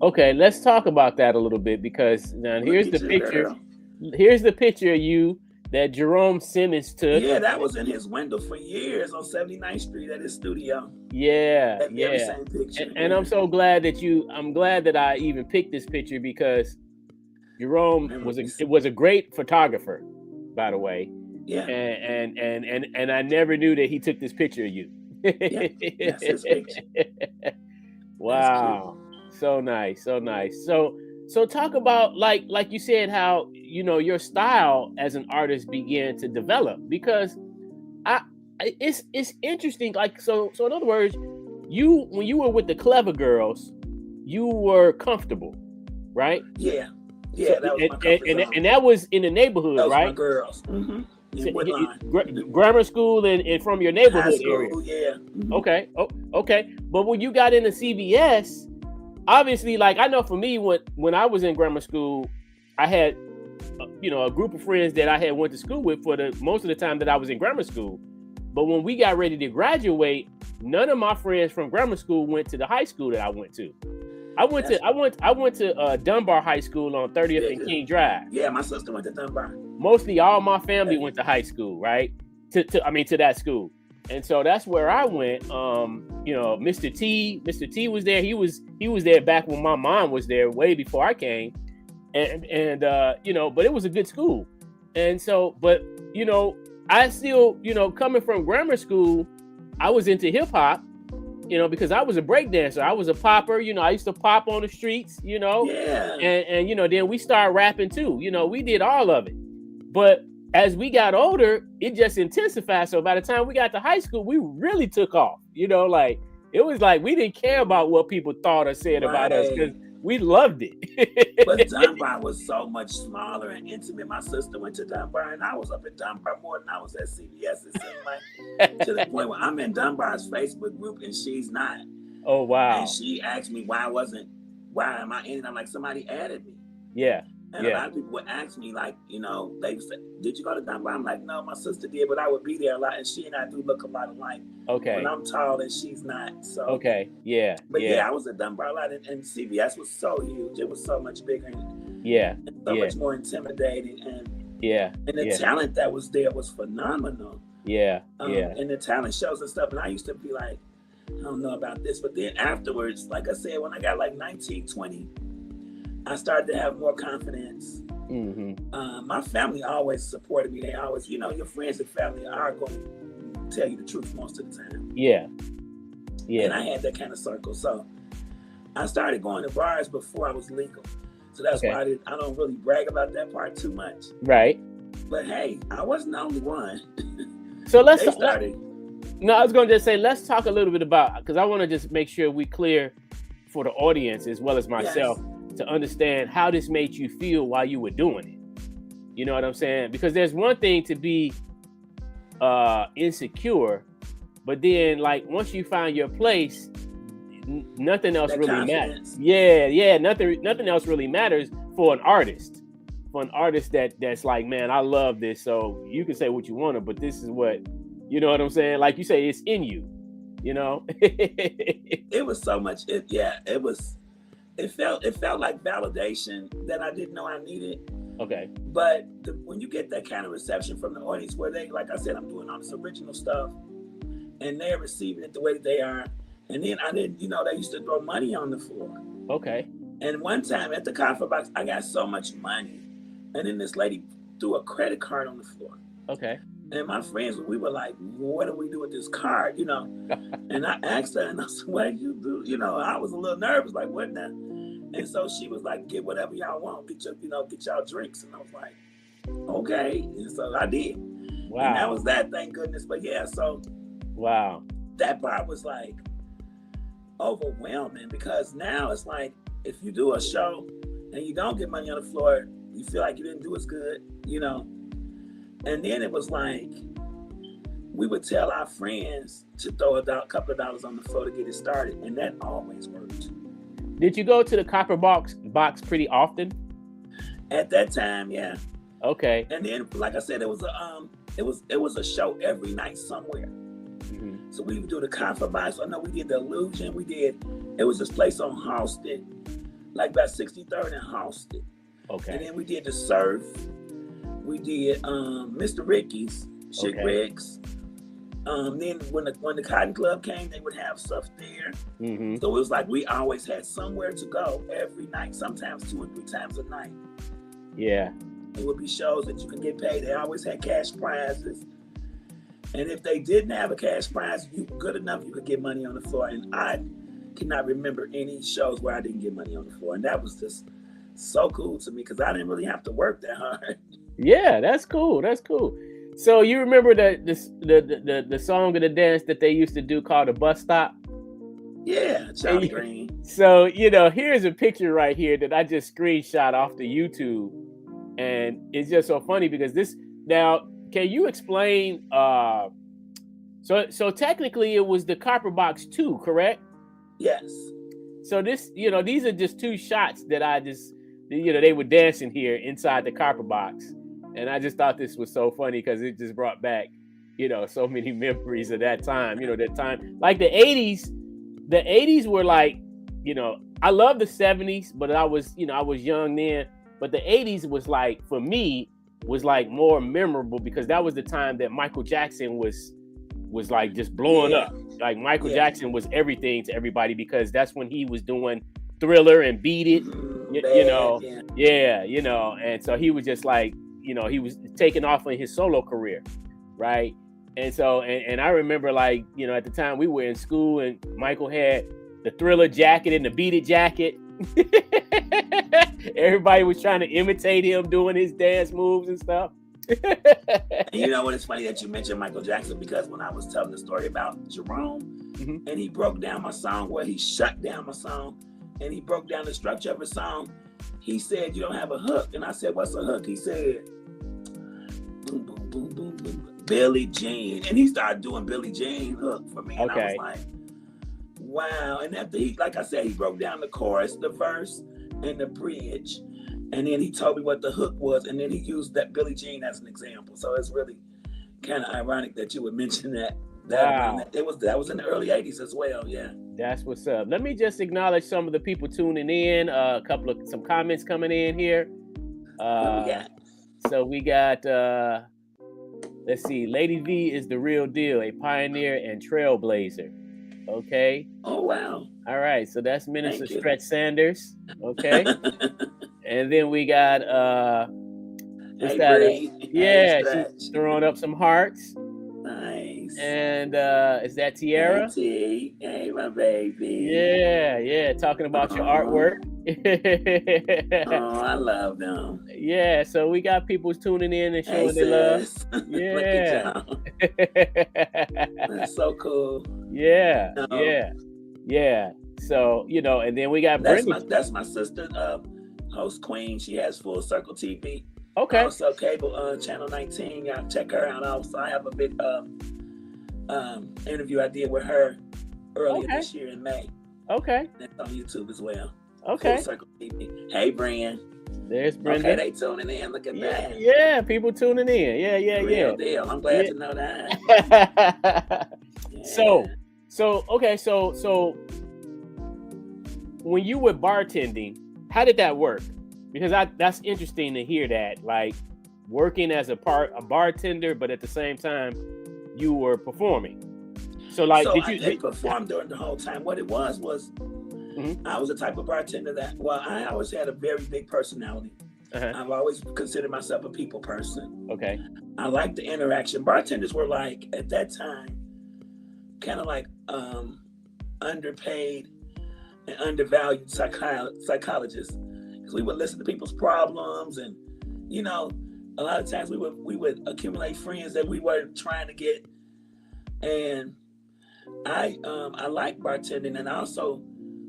Okay, let's talk about that a little bit, because now here's the picture. Girl. Here's the picture of you that Jerome Simmons took. Yeah, that was in his window for years on 79th Street at his studio. Yeah, that very same picture. And I'm so glad I'm glad that I even picked this picture, because Jerome was a great photographer, by the way. Yeah. And I never knew that he took this picture of you. Yeah, that's his picture. Wow. So nice. So talk about like you said, how your style as an artist began to develop, because it's interesting. Like so in other words, when you were with the Clever Girls, you were comfortable, right? Yeah. So, that was my comfort zone. And that was in the neighborhood, that was right? My girls. Mm-hmm. Grammar school and from your neighborhood area. Yeah. Mm-hmm. Okay. But when you got into CBS, obviously, like I know for me, when I was in grammar school, I had a group of friends that I had went to school with for the most of the time that I was in grammar school. But when we got ready to graduate, none of my friends from grammar school went to the high school that I went to. I went to Dunbar High School on 30th and King Drive. Yeah, my sister went to Dunbar. Mostly all my family went to high school, right? To that school. And so that's where I went. Mr. T was there. He was there back when my mom was there, way before I came. And but it was a good school. And so, but I still, coming from grammar school, I was into hip hop, because I was a break dancer. I was a popper, I used to pop on the streets, Yeah. And then we started rapping too. We did all of it. But as we got older, it just intensified. So by the time we got to high school, we really took off. It was like we didn't care about what people thought or said about us because we loved it. But Dunbar was so much smaller and intimate. My sister went to Dunbar, and I was up at Dunbar more than I was at CBS. It seemed like, to the point where I'm in Dunbar's Facebook group and she's not. Oh wow! And she asked me why am I in it? I'm like, somebody added me. Yeah. And a lot of people would ask me, like, they would say, did you go to Dunbar? I'm like, no, my sister did, but I would be there a lot, and she and I do look a lot alike. Okay. But I'm tall and she's not. So. Okay. Yeah. But I was at Dunbar a lot, and CBS was so huge. It was so much bigger. And so much more intimidating. And the talent that was there was phenomenal. Yeah. And the talent shows and stuff. And I used to be like, I don't know about this. But then afterwards, like I said, when I got like 19, 20, I started to have more confidence. Mm-hmm. My family always supported me. They always, your friends and family are going to tell you the truth most of the time. Yeah. And I had that kind of circle. So I started going to bars before I was legal. So that's why I don't really brag about that part too much. Right. But hey, I wasn't the only one. So I was going to just say, let's talk a little bit about, because I want to just make sure we clear for the audience as well as myself. Yes. To understand how this made you feel while you were doing it. You know what I'm saying? Because there's one thing to be insecure, but then like once you find your place, nothing else really matters. Yeah, nothing else really matters for an artist. For an artist that's like, man, I love this. So you can say what you want to, but this is what, you know what I'm saying? Like you say, it's in you, It was so much. It felt like validation that I didn't know I needed. Okay. But when you get that kind of reception from the audience where they, like I said, I'm doing all this original stuff and they're receiving it the way that they are. And then I didn't, they used to throw money on the floor. Okay. And one time at the CopHerBox, I got so much money. And then this lady threw a credit card on the floor. Okay. And my friends, we were like, what do we do with this card? And I asked her, and I said, what do you do? I was a little nervous, like, what now? And so she was like, get whatever y'all want, get y'all drinks. And I was like, okay. And so I did. Wow. And that was that, thank goodness. But so wow, that part was like overwhelming, because now it's like, if you do a show and you don't get money on the floor, you feel like you didn't do as good, And then it was like, we would tell our friends to throw a couple of dollars on the floor to get it started. And that always worked. Did you go to the CopHerBox pretty often? At that time, yeah. Okay. And then, like I said, it was a show every night somewhere. Mm-hmm. So we would do the CopHerBox. I know we did the Illusion. It was this place on Halsted, like about 63rd and Halsted. Okay. And then we did the Surf. We did Mr. Ricky's, Chick Rick's. Then when the Cotton Club came, they would have stuff there. Mm-hmm. So it was like we always had somewhere to go every night, sometimes 2 or 3 times a night. Yeah. It would be shows that you could get paid. They always had cash prizes. And if they didn't have a cash prize, you good enough, you could get money on the floor. And I cannot remember any shows where I didn't get money on the floor. And that was just so cool to me, because I didn't really have to work that hard. Yeah, that's cool. That's cool. So you remember the song of the dance that they used to do called The Bus Stop? Yeah, Charlie Green. So, here's a picture right here that I just screenshot off the YouTube. And it's just so funny because now, can you explain, so technically it was the CopHerBox 2, correct? Yes. So this, these are just two shots that I just, they were dancing here inside the CopHerBox. And I just thought this was so funny because it just brought back, so many memories of that time, that time. Like the 80s were like, I love the 70s, but I was young then. But the 80s was like, for me, was like more memorable because that was the time that Michael Jackson was like just blowing up. Like Michael Jackson was everything to everybody because that's when he was doing Thriller and Beat It, and so he was just like, he was taking off in his solo career, right? And so, and I remember like, at the time we were in school and Michael had the Thriller jacket and the Beat It jacket. Everybody was trying to imitate him doing his dance moves and stuff. You know what? It's funny that you mentioned Michael Jackson because when I was telling the story about Jerome and he broke down my song, where he shut down my song and he broke down the structure of a song, he said, "You don't have a hook." And I said, "What's a hook?" He said, "Boom, boom, boom, boom, boom, Billie Jean." And he started doing Billie Jean hook for me. And I was like, wow. And after he, like I said, he broke down the chorus, the verse, and the bridge. And then he told me what the hook was, and then he used that Billie Jean as an example. So it's really kind of ironic that you would mention that. Wow. That was in the early 80s as well, yeah. That's what's up. Let me just acknowledge some of the people tuning in. Some comments coming in here. What we got? So we got, let's see, Lady V is the real deal, a pioneer and trailblazer. Okay. Oh, wow. All right. So that's Minister Stretch Sanders. Okay. And then we got, she's throwing up some hearts. Nice. And is that Tiara? Hey, my baby. Yeah. Talking about your artwork. Oh, I love them. Yeah, so we got people tuning in and showing their love. Yeah. That's so cool. Yeah. So, and then we got Brittany. That's my sister, host queen. She has Full Circle TV. Okay. Also cable channel 19. Y'all check her out. Also, I have a big interview I did with her earlier this year in May. Okay. That's on YouTube as well. Okay. Full Circle TV. Hey, Brian. There's Brenda. Okay, they tuning in. Look at that. Yeah, people tuning in. Yeah. Real deal. I'm glad to know that. So when you were bartending, how did that work? Because that's interesting to hear that, like working as a bartender, but at the same time you were performing. So like, I didn't perform during the whole time. What it was I was the type of bartender that, I always had a very big personality. I've always considered myself a people person. Okay. I like the interaction. Bartenders were like, at that time, kind of like underpaid and undervalued psychologists. Because we would listen to people's problems and, a lot of times we would accumulate friends that we were trying to get. And I like bartending and I also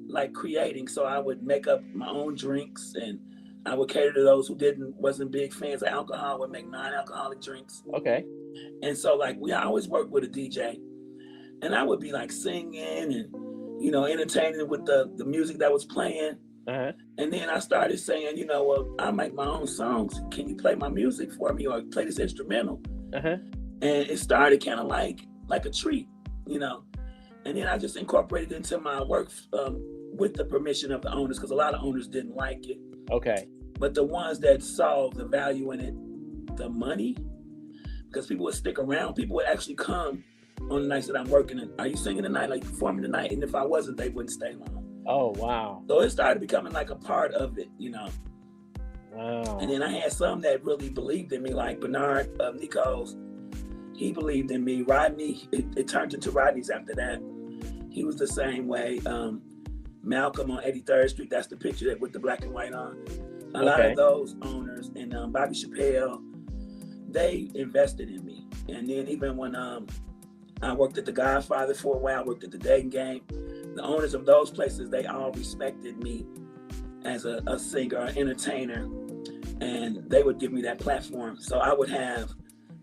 like creating. So I would make up my own drinks and I would cater to those who wasn't big fans of alcohol, would make non-alcoholic drinks. Okay. And so like we always worked with a DJ and I would be like singing and, entertaining with the music that was playing. And then I started saying, I make my own songs. Can you play my music for me or play this instrumental? And it started kind of like a treat, And then I just incorporated it into my work with the permission of the owners, because a lot of owners didn't like it. Okay. But the ones that saw the value in it, the money, because people would stick around. People would actually come on the nights that I'm working. And, are you singing tonight? Like performing tonight? And if I wasn't, they wouldn't stay long. Oh, wow. So it started becoming like a part of it, Wow. And then I had some that really believed in me, like Bernard Nichols. He believed in me. Rodney, it turned into Rodney's after that. He was the same way. Malcolm on 83rd Street, that's the picture with the black and white on. A lot of those owners and Bobby Chappelle, they invested in me. And then even when I worked at the Godfather for a while, I worked at the Dayton Game, the owners of those places, they all respected me as a singer, an entertainer, and they would give me that platform. So I would have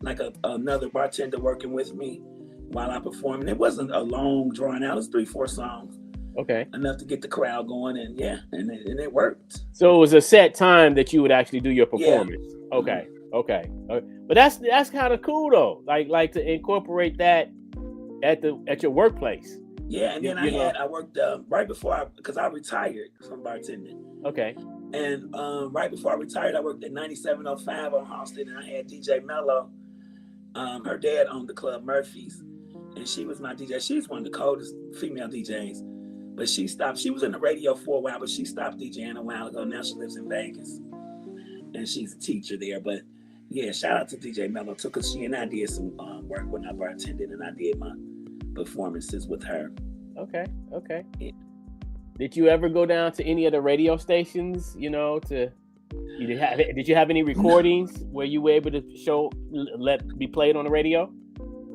like another bartender working with me while I performed. And it wasn't a long drawn out, it was 3-4 songs. Okay. enough to get the crowd going, and it worked. So it was a set time that you would actually do your Yeah. performance. Okay. Okay. But that's kind of cool though. Like to incorporate that at your workplace. Yeah, and then I worked right before because I retired from bartending. Okay. And right before I retired, I worked at 9705 on Halsted, and I had DJ Mello. Her dad owned the club Murphy's, and she was my DJ. She's one of the coldest female DJs, but she stopped. She was in the radio for a while, but she stopped DJing a while ago. Now she lives in Vegas, and she's a teacher there. But yeah, shout out to DJ Mello too, because she and I did some work when I bartended, and I did my performances with her. Okay. Yeah. Did you ever go down to any of the radio stations? Did you have any recordings where you were able to be played on the radio?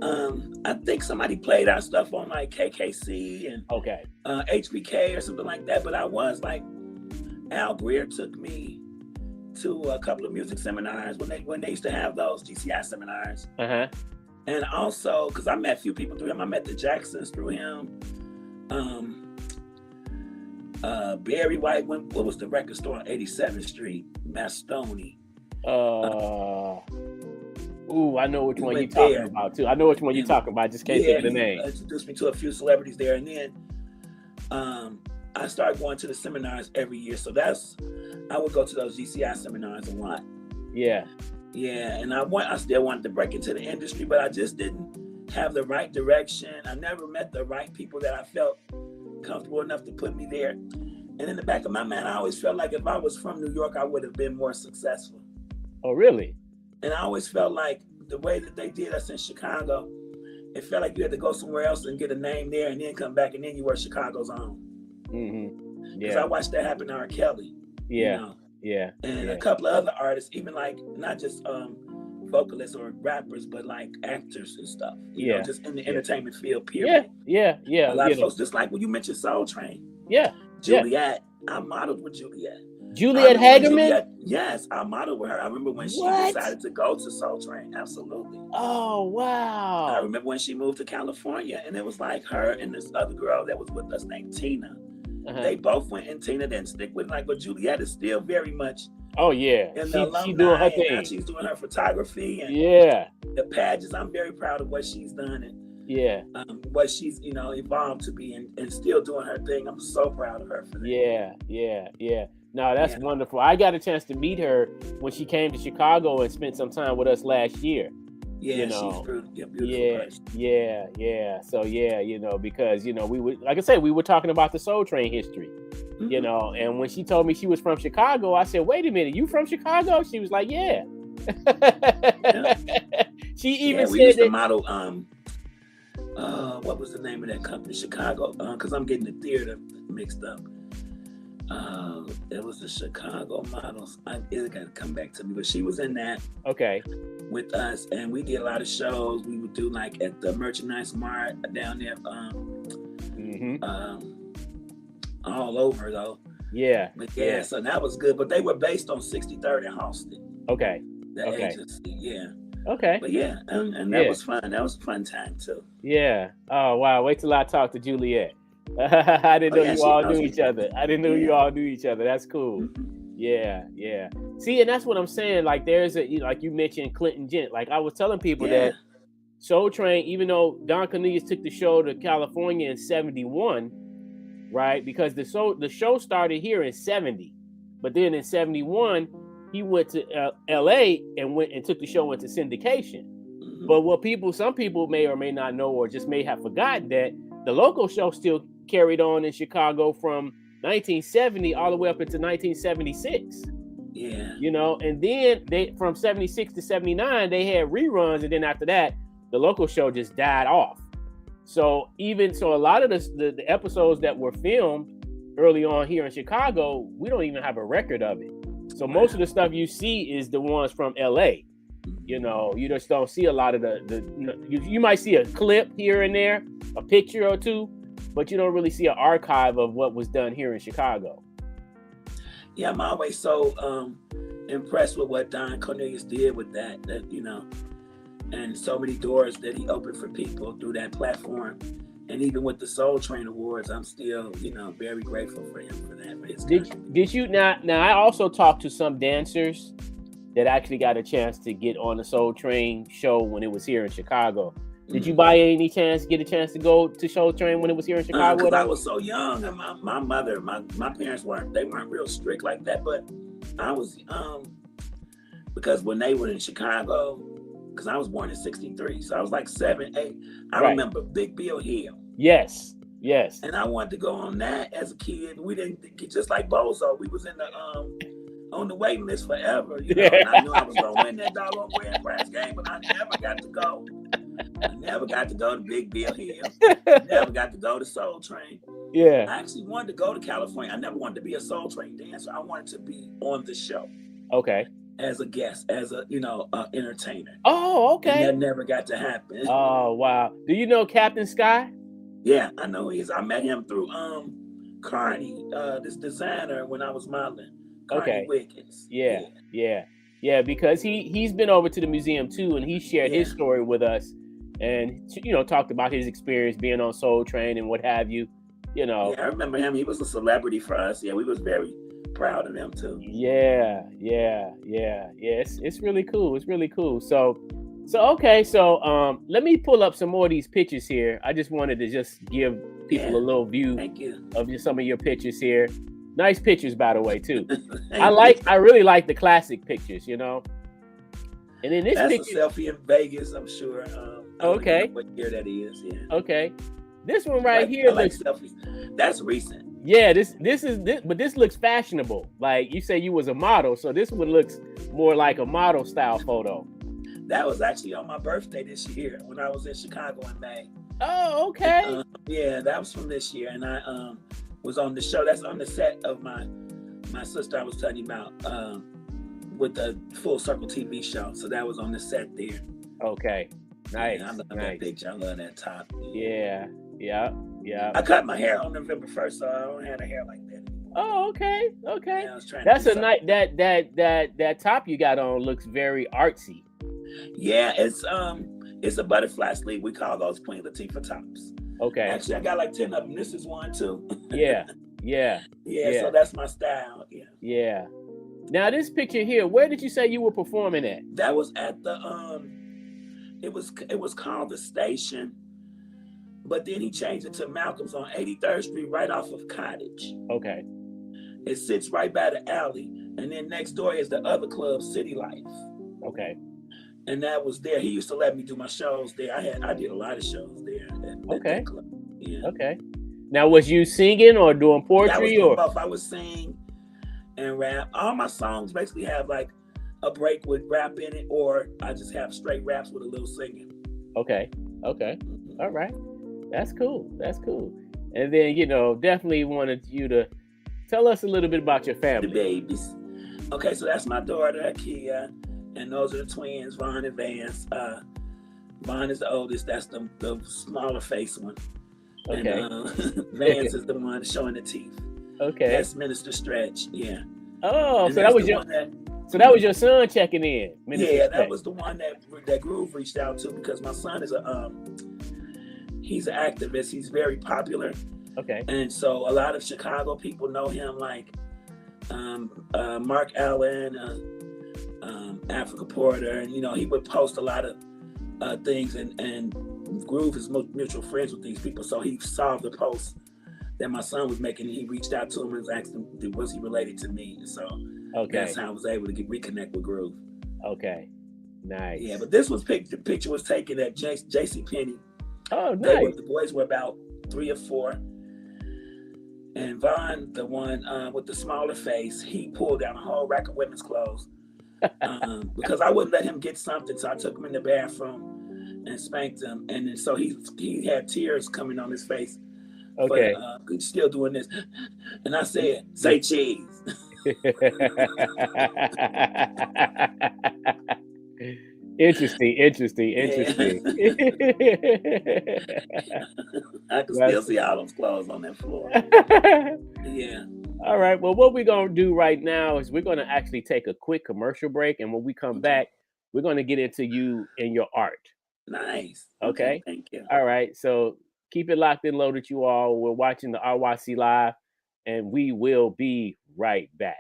I think somebody played our stuff on like KKC and HBK or something like that. But I was like, Al Greer took me to a couple of music seminars when they used to have those GCI seminars. Uh-huh. And also, because I met a few people through him. I met the Jacksons through him. Barry White, what was the record store on 87th Street? Mastoni. I know which one you're talking about too. I know which one you're talking about. I just can't think of the name. Introduced me to a few celebrities there, and then I started going to the seminars every year. So I would go to those GCI seminars a lot. Yeah. Yeah, and I still wanted to break into the industry, but I just didn't have the right direction. I never met the right people that I felt comfortable enough to put me there. And in the back of my mind, I always felt like if I was from New York, I would have been more successful. Oh, really? And I always felt like the way that they did us in Chicago, it felt like you had to go somewhere else and get a name there and then come back and then you were Chicago's own. Mm-hmm. Because I watched that happen to R. Kelly. Yeah. Yeah. And a couple of other artists, even like not just vocalists or rappers, but like actors and stuff. You know, just in the entertainment field, period. Yeah. A lot of folks, just like when you mentioned Soul Train. Yeah. Juliet. I modeled with Juliet. Juliet Hagerman? Yes, I modeled with her. I remember when she decided to go to Soul Train. Absolutely. Oh, wow. I remember when she moved to California, and it was like her and this other girl that was with us named Tina. Uh-huh. They both went, and Tina didn't stick with it. Like, but Juliet is still very much. Oh yeah, she's doing her thing. Now she's doing her photography and the pageants. I'm very proud of what she's done and what she's evolved to be and still doing her thing. I'm so proud of her for that. Yeah. No, that's wonderful. I got a chance to meet her when she came to Chicago and spent some time with us last year. Yeah, she's beautiful. Yeah. So because we would, like I said, we were talking about the Soul Train history. Mm-hmm. And when she told me she was from Chicago, I said, "Wait a minute, you from Chicago?" She was like, "Yeah." She even we said used to model. What was the name of that company? Chicago. Because I'm getting the theater mixed up. It was the Chicago Models. It got to come back to me, but she was in that. Okay. With us, and we did a lot of shows. We would do like at the Merchandise Mart down there. All over though. Yeah. But so that was good. But they were based on 63rd and Halsted. Okay. That agency, yeah. Okay. But and that was fun. That was a fun time too. Yeah. Oh wow. Wait till I talk to Juliet. I didn't know you all knew each other. I didn't know you all knew each other. That's cool. Mm-hmm. Yeah. See, and that's what I'm saying. Like there's like you mentioned Clinton Gent. Like I was telling people that Soul Train, even though Don Cornelius took the show to California in 71, right? Because the show started here in 70, but then in 71 he went to LA and took the show into syndication. Mm-hmm. But some people may or may not know, or just may have forgotten, that the local show still carried on in Chicago from 1970 all the way up into 1976. Yeah. And then they from 76 to 79 they had reruns, and then after that the local show just died off. So a lot of the episodes that were filmed early on here in Chicago, we don't even have a record of it. So most of the stuff you see is the ones from LA. You just don't see a lot of you might see a clip here and there, a picture or two, but you don't really see an archive of what was done here in Chicago. Yeah, I'm always so impressed with what Don Cornelius did with that and so many doors that he opened for people through that platform. And even with the Soul Train Awards, I'm still, very grateful for him for that. For his did you now? I also talked to some dancers that actually got a chance to get on the Soul Train show when it was here in Chicago. Did you by any chance get a chance to go to Soul Train when it was here in Chicago? Because I was so young, and my mother, my parents weren't real strict like that. But I was because when they were in Chicago, because I was born in '63, so I was like 7, 8. I remember Big Bill Hill. Yes. And I wanted to go on that as a kid. We didn't get just like Bozo. We was in the on the waiting list forever. And I knew I was gonna win that doggone grand prize game, but I never got to go. I never got to go to Big Bill Hill. Never got to go to Soul Train. Yeah. I actually wanted to go to California. I never wanted to be a Soul Train dancer. I wanted to be on the show. Okay. As a guest, as a entertainer. Oh, okay. And that never got to happen. Oh, wow. Do you know Captain Sky? Yeah, I know he is. I met him through Carney, this designer when I was modeling. Carney Wiggins. Yeah, because he's been over to the museum too, and he shared his story with us, and talked about his experience being on Soul Train and what have you. Yeah, I remember him. He was a celebrity for us. Yeah, we was very proud of him too. Yeah. It's really cool. It's really cool. So let me pull up some more of these pictures here. I just wanted to just give people a little view of some of your pictures here. Nice pictures, by the way, too. I really like the classic pictures, And then this That's picture, a selfie in Vegas, I'm sure. I don't know what year that is? Yeah. Okay. This one right here looks selfies. That's recent. Yeah, this but this looks fashionable. Like you say, you was a model, so this one looks more like a model style photo. That was actually on my birthday this year when I was in Chicago in May. Oh, okay. Yeah, that was from this year, and I was on the show. That's on the set of my sister I was telling you about with the Full Circle TV show. So that was on the set there. Okay, nice. Yeah, I love that picture. I love that top. Yeah. I cut my hair on November 1st, so I don't have a hair like that anymore. Oh, okay. Yeah, I was trying That's to a nice that top you got on looks very artsy. Yeah, it's a butterfly sleeve. We call those Queen Latifah tops. Okay. Actually, I got like 10 of them. This is one too. Yeah. So that's my style. Yeah. Now this picture here, where did you say you were performing at? That was at the it was called the Station, but then he changed it to Malcolm's on 83rd Street, right off of Cottage. Okay. It sits right by the alley, and then next door is the other club, City Life. Okay. And that was there. He used to let me do my shows there. I did a lot of shows there. At that club. Yeah. Okay. Now, was you singing or doing poetry or both? I would sing and rap. All my songs basically have like a break with rap in it, or I just have straight raps with a little singing. Okay. All right. That's cool. And then, definitely wanted you to tell us a little bit about your family. The babies. Okay, so that's my daughter, Kia. And those are the twins, Vaughn and Vance. Vaughn is the oldest. That's the smaller face one. Okay. And Vance is the one showing the teeth. Okay. That's Minister Stretch. Yeah. Oh, and so that was your son checking in. Minister Stretch. That was the one that Groove reached out to, because my son is he's an activist. He's very popular. Okay. And so a lot of Chicago people know him, like Mark Allen, Africa Porter, and he would post a lot of things, and Groove is mutual friends with these people, so he saw the post that my son was making, and he reached out to him and asked him, was he related to me? And so that's how I was able to reconnect with Groove. Okay, nice. Yeah, but this was the picture was taken at JCPenney. Oh, nice. The boys were about 3 or 4. And Vaughn, the one with the smaller face, he pulled down a whole rack of women's clothes. Because I wouldn't let him get something, so I took him in the bathroom and spanked him, and then so he had tears coming on his face. Okay, but, still doing this, and I said, "Say cheese." Interesting. I can still see all those clothes on that floor. Yeah. All right. Well, what we're going to do right now is we're going to actually take a quick commercial break. And when we come back, we're going to get into you and your art. Nice. Okay. Thank you. All right. So Keep it locked and loaded, you all. We're watching the RYC Live, and we will be right back.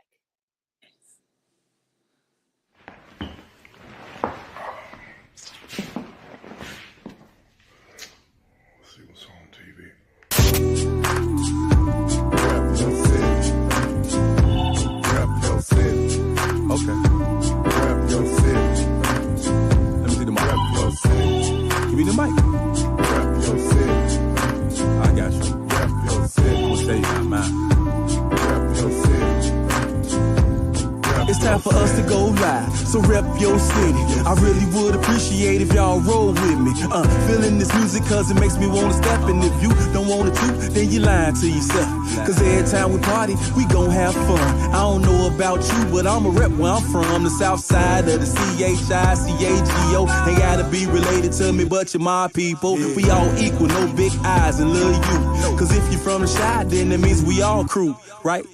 Okay. Rap your city. Let me see the mic. Rap your city. Give me the mic. Rap your city. I got you. Rap your city. I'm gonna say you got mine. Rap your city. It's time for us to go live, so rep your city. I really would appreciate if y'all roll with me. Feeling this music cause it makes me wanna step. And if you don't want it to, then you lying to yourself. Cause every time we party, we gon' have fun. I don't know about you, but I'm a rep where I'm from. The south side of the CHICAGO. Ain't gotta be related to me, but you're my people. We all equal, no big eyes and little you. Cause if you're from the shy, then it means we all crew, right?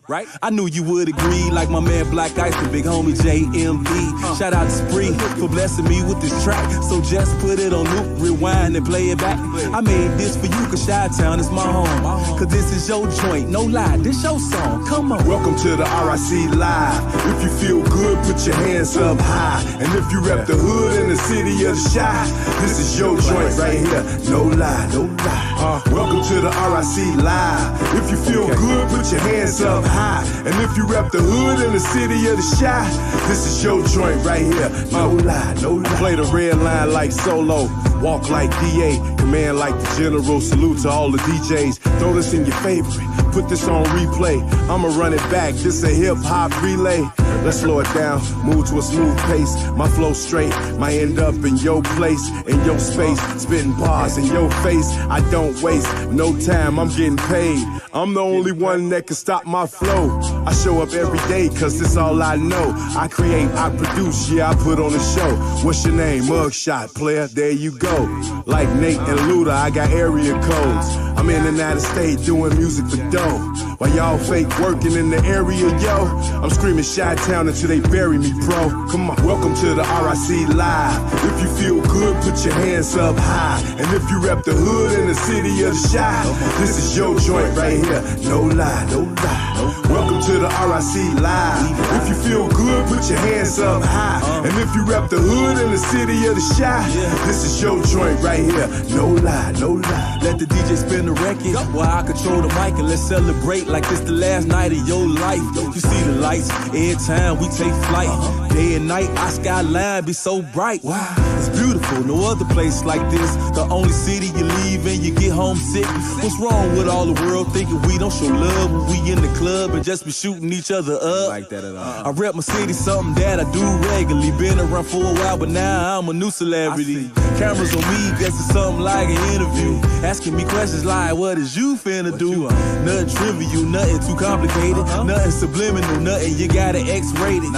Right? I knew you would agree, like my man Black Ice, the big homie JMB. Shout out to Spree for blessing me with this track. So just put it on loop, rewind and play it back. I made this for you cause Chi-Town is my home. Cause this is your joint, no lie, this your song, come on. Welcome to the RYC Live. If you feel good, put your hands up high. And if you rep the hood in the city of the Chi, this is your joint right here, no lie, no lie. Welcome to the RYC Live. If you feel good, put your hands up high. And if you rep the hood in the city of the Chi, this is your joint right here, no lie, no lie. Play the red line like Solo, walk like DA, command like the General. Salute to all the DJs, throw this in your favorite, put this on replay. I'ma run it back, this a hip hop relay. Let's slow it down, move to a smooth pace. My flow straight, might end up in your place, in your space, spitting bars in your face. I don't waste no time, I'm getting paid. I'm the only one that can stop my flow. I show up every day cause this all I know. I create, I produce, yeah, I put on a show. What's your name? Mugshot, player, there you go. Like Nate and Luda, I got area codes. I'm in and out of state doing music for dough. While y'all fake working in the area, yo, I'm screaming Chi-Town until they bury me, bro. Come on, welcome to the RYC Live. If you feel good, put your hands up high. And if you rep the hood in the city of the Chi, this is your joint right here, no lie, no lie. Welcome to the RYC Live. If you feel good, put your hands up high. And if you rep the hood in the city of the Chi, this is your joint right here, no lie, no lie. Let the DJ spin the record while I control the mic, and let's celebrate like this the last night of your life. You see the lights every time we take flight. Day and night, our skyline be so bright. Wow, it's beautiful, no other place like this. The only city you leave and you get homesick. What's wrong with all the world thinking we don't show love when we in the club and just be shooting each other up? Like that at all. I rep my city, something that I do regularly. Been around for a while, but now I'm a new celebrity. Cameras on me, guess it's something like an interview. Asking me questions like, what is you finna do? Nothing trivial, nothing too complicated, nothing subliminal, nothing you gotta X-rate it.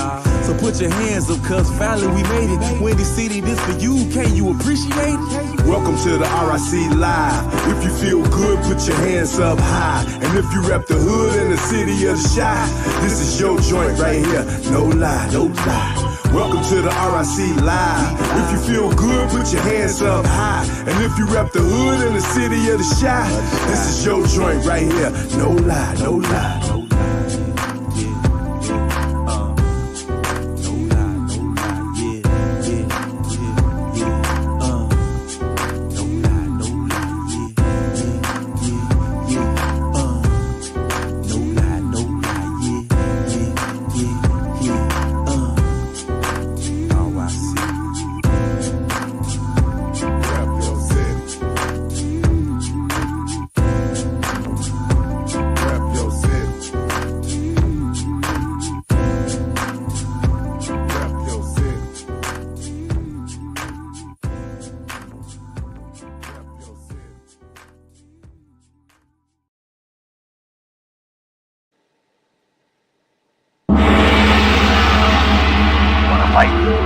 So put your hands up, cause finally we made it. Windy City, this for you, can you appreciate it? Welcome to the RYC Live. If you feel good, put your hands up high. And if you rep the hood in the city of the Chi, this is your joint right here, no lie, no lie. Welcome to the RYC Live. If you feel good, put your hands up high. And if you rep the hood in the city of the Chi, this is your joint right here, no lie, no lie, no lie.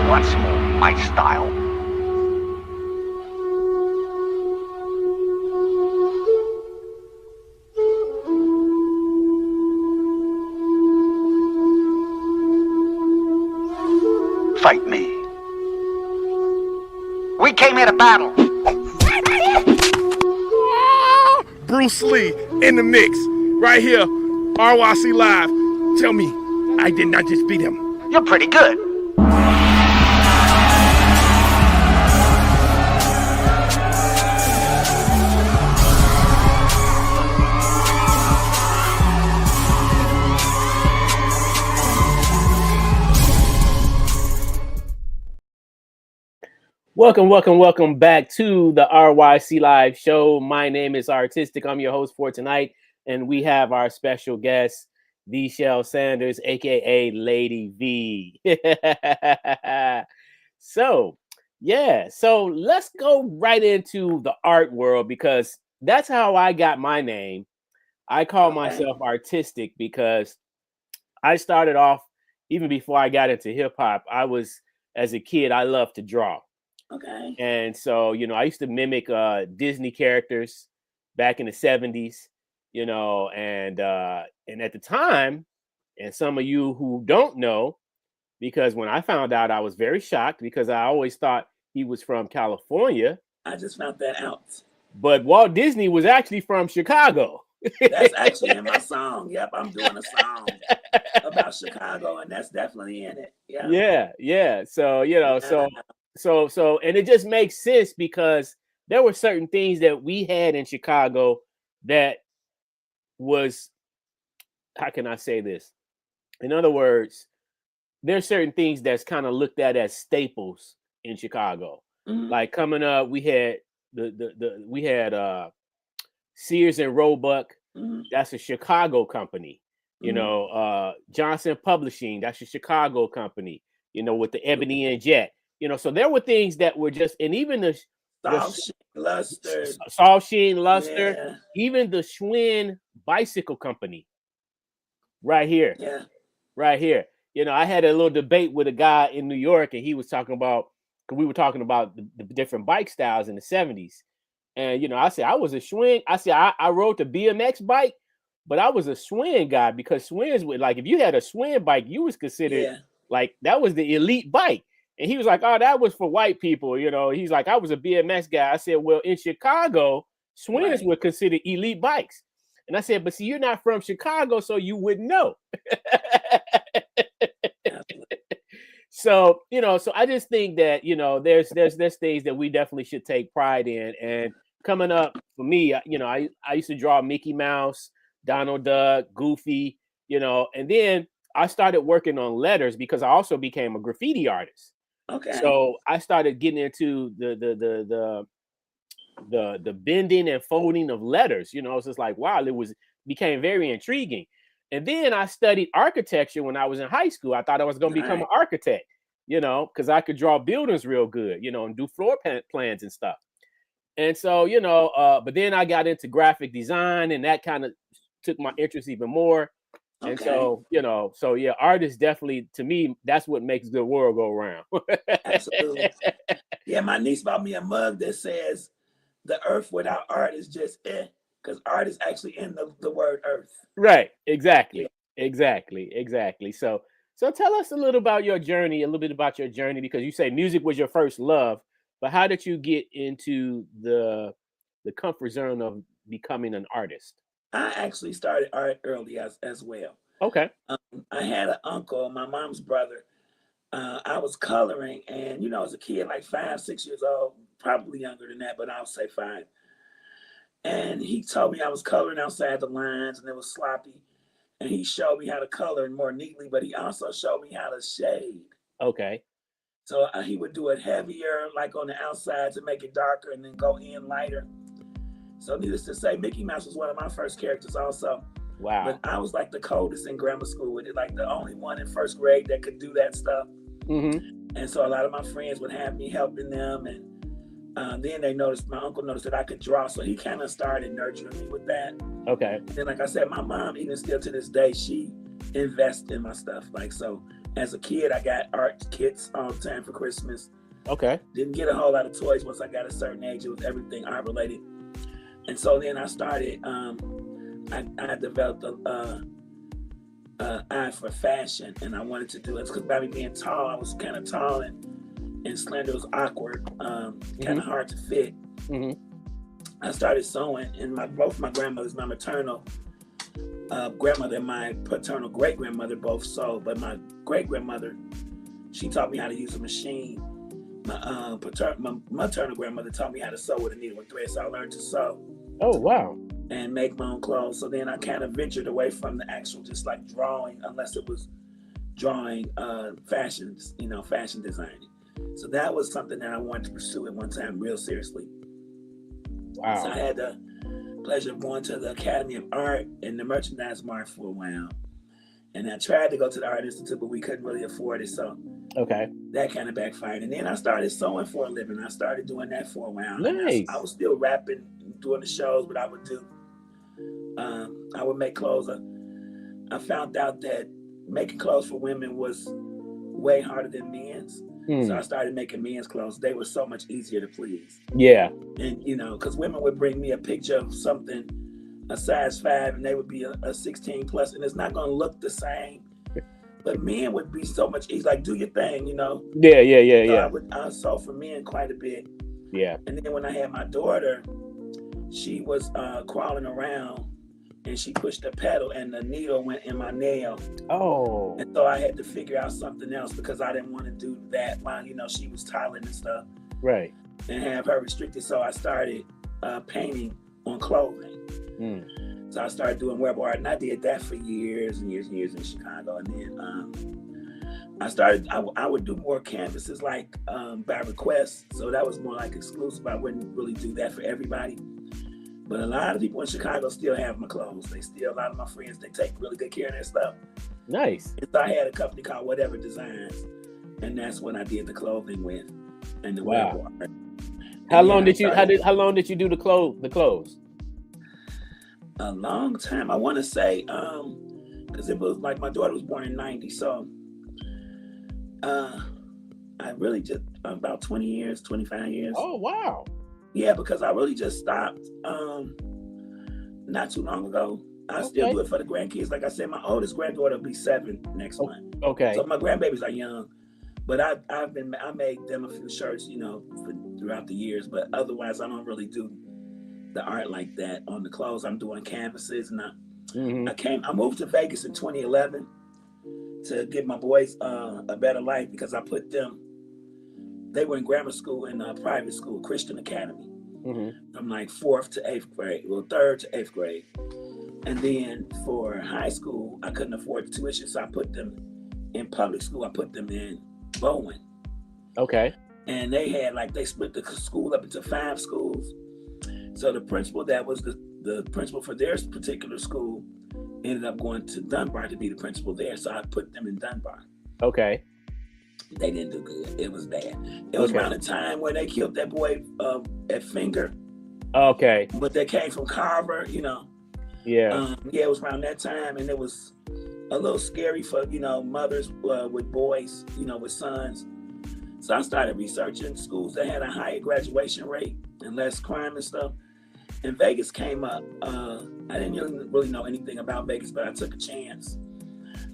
Once more, my style. Fight me. We came here to battle. Bruce Lee in the mix. Right here, RYC Live. Tell me, I did not just beat him. You're pretty good. Welcome back to the RYC Live Show. My name is Artistic. I'm your host for tonight, and we have our special guest, Vichelle Sanders, aka Lady V. So let's go right into the art world, because that's how I got my name. I call myself Artistic because I started off, even before I got into hip hop, as a kid, I loved to draw. Okay. And so, I used to mimic Disney characters back in the 70s, and at the time, and some of you who don't know, because when I found out, I was very shocked, because I always thought he was from California. I just found that out. But Walt Disney was actually from Chicago. That's actually in my song. Yep, I'm doing a song about Chicago, and that's definitely in it. Yeah. So, and it just makes sense, because there were certain things that we had in Chicago that was, how can I say this? In other words, there's certain things that's kind of looked at as staples in Chicago. Mm-hmm. Like coming up, we had we had Sears and Roebuck. Mm-hmm. That's a Chicago company. Mm-hmm. Johnson Publishing, that's a Chicago company. With the Ebony and Jet. So there were things that were just, and even the Salt Sheen Luster, yeah. Even the Schwinn Bicycle Company, right here. Yeah. Right here. I had a little debate with a guy in New York, and he was talking about, because we were talking about the different bike styles in the 70s. And, I said, I was a Schwinn. I said, I rode the BMX bike, but I was a Schwinn guy, because Schwinns would, like, if you had a Schwinn bike, you was considered like, that was the elite bike. And he was like, oh, that was for white people. He's like, I was a BMX guy. I said, well, in Chicago, Schwinns were considered elite bikes. And I said, but see, you're not from Chicago, so you wouldn't know. So, so I just think that, there's things that we definitely should take pride in. And coming up for me, I used to draw Mickey Mouse, Donald Duck, Goofy, and then I started working on letters, because I also became a graffiti artist. Okay. So I started getting into the bending and folding of letters. It's just like, wow, became very intriguing. And then I studied architecture when I was in high school. I thought I was going to become an architect, because I could draw buildings real good, and do floor plans and stuff. And so, but then I got into graphic design, and that kind of took my interest even more. And so, art is definitely, to me, that's what makes the world go round. Absolutely. Yeah, my niece bought me a mug that says, the earth without art is just because art is actually in the word earth. Right. Exactly. So tell us a little bit about your journey, because you say music was your first love, but how did you get into the comfort zone of becoming an artist? I actually started art early as well. Okay. I had an uncle, my mom's brother. I was coloring, and as a kid, like 5, 6 years old, probably younger than that, but I'll say 5. And he told me I was coloring outside the lines, and it was sloppy. And he showed me how to color more neatly, but he also showed me how to shade. Okay. So he would do it heavier, like on the outside, to make it darker, and then go in lighter. So needless to say, Mickey Mouse was one of my first characters also. Wow. But I was like the coldest in grammar school with it, like the only one in first grade that could do that stuff. Mm-hmm. And so a lot of my friends would have me helping them. And then my uncle noticed that I could draw. So he kind of started nurturing me with that. Okay. And then, like I said, my mom, even still to this day, she invests in my stuff. Like, so as a kid, I got art kits all the time for Christmas. Okay. Didn't get a whole lot of toys once I got a certain age. It was everything art related. And so then I started, I developed a eye for fashion, and I wanted to do it because by me being tall, I was kind of tall and slender. It was awkward, kind of hard to fit. Mm-hmm. I started sewing, and both my grandmothers, my maternal grandmother and my paternal great-grandmother both sewed, but my great-grandmother, she taught me how to use a machine. My maternal grandmother taught me how to sew with a needle and thread, so I learned to sew. Oh, wow. And make my own clothes. So then I kind of ventured away from the actual just like drawing, unless it was drawing fashions, fashion designing. So that was something that I wanted to pursue at one time real seriously. Wow. So I had the pleasure of going to the Academy of Art and the Merchandise Mart for a while. And I tried to go to the Art Institute, but we couldn't really afford it. So that kind of backfired. And then I started sewing for a living. I started doing that for a while. Nice. I was still rapping, doing the shows, but I would make clothes. I found out that making clothes for women was way harder than men's. So I started making men's clothes. They were so much easier to please. Yeah. And, because women would bring me a picture of something, a size 5, and they would be a 16 plus, and it's not going to look the same. But men would be so much easier, like, do your thing, Yeah. So I sew for men quite a bit. Yeah. And then when I had my daughter, she was crawling around, and she pushed the pedal, and the needle went in my nail. Oh. And so I had to figure out something else because I didn't want to do that while, she was tiling and stuff. Right. And have her restricted. So I started painting on clothing. So I started doing wearable art, and I did that for years and years and years in Chicago. And then I would do more canvases like by request. So that was more like exclusive. I wouldn't really do that for everybody. But a lot of people in Chicago still have my clothes. A lot of my friends, they take really good care of their stuff. Nice. So I had a company called Whatever Designs, and that's when I did the clothing with, and the wearable art. How long did you do the clothes? A long time. I want to say, because it was like my daughter was born in 90, so I really just about 20 years, 25 years. Oh, wow. Yeah, because I really just stopped not too long ago. I still do it for the grandkids. Like I said, my oldest granddaughter will be 7 next month. Okay. So my grandbabies are young, but I made them a few shirts, throughout the years. But otherwise, I don't really do the art like that on the clothes. I'm doing canvases, and I moved to Vegas in 2011 to give my boys a better life because I put them. They were in grammar school and private school, Christian Academy, from like 4th to 8th grade, 3rd to 8th grade. And then for high school, I couldn't afford the tuition, so I put them in public school. I put them in Bowen. Okay. And they split the school up into 5 schools. So the principal that was the principal for their particular school ended up going to Dunbar to be the principal there. So I put them in Dunbar. Okay. They didn't do good. It was bad. It was around the time when they killed that boy at Finger. Okay. But they came from Carver, Yeah. It was around that time, and it was a little scary for, mothers with boys, with sons. So I started researching schools that had a higher graduation rate and less crime and stuff. And Vegas came up. I didn't really know anything about Vegas, but I took a chance.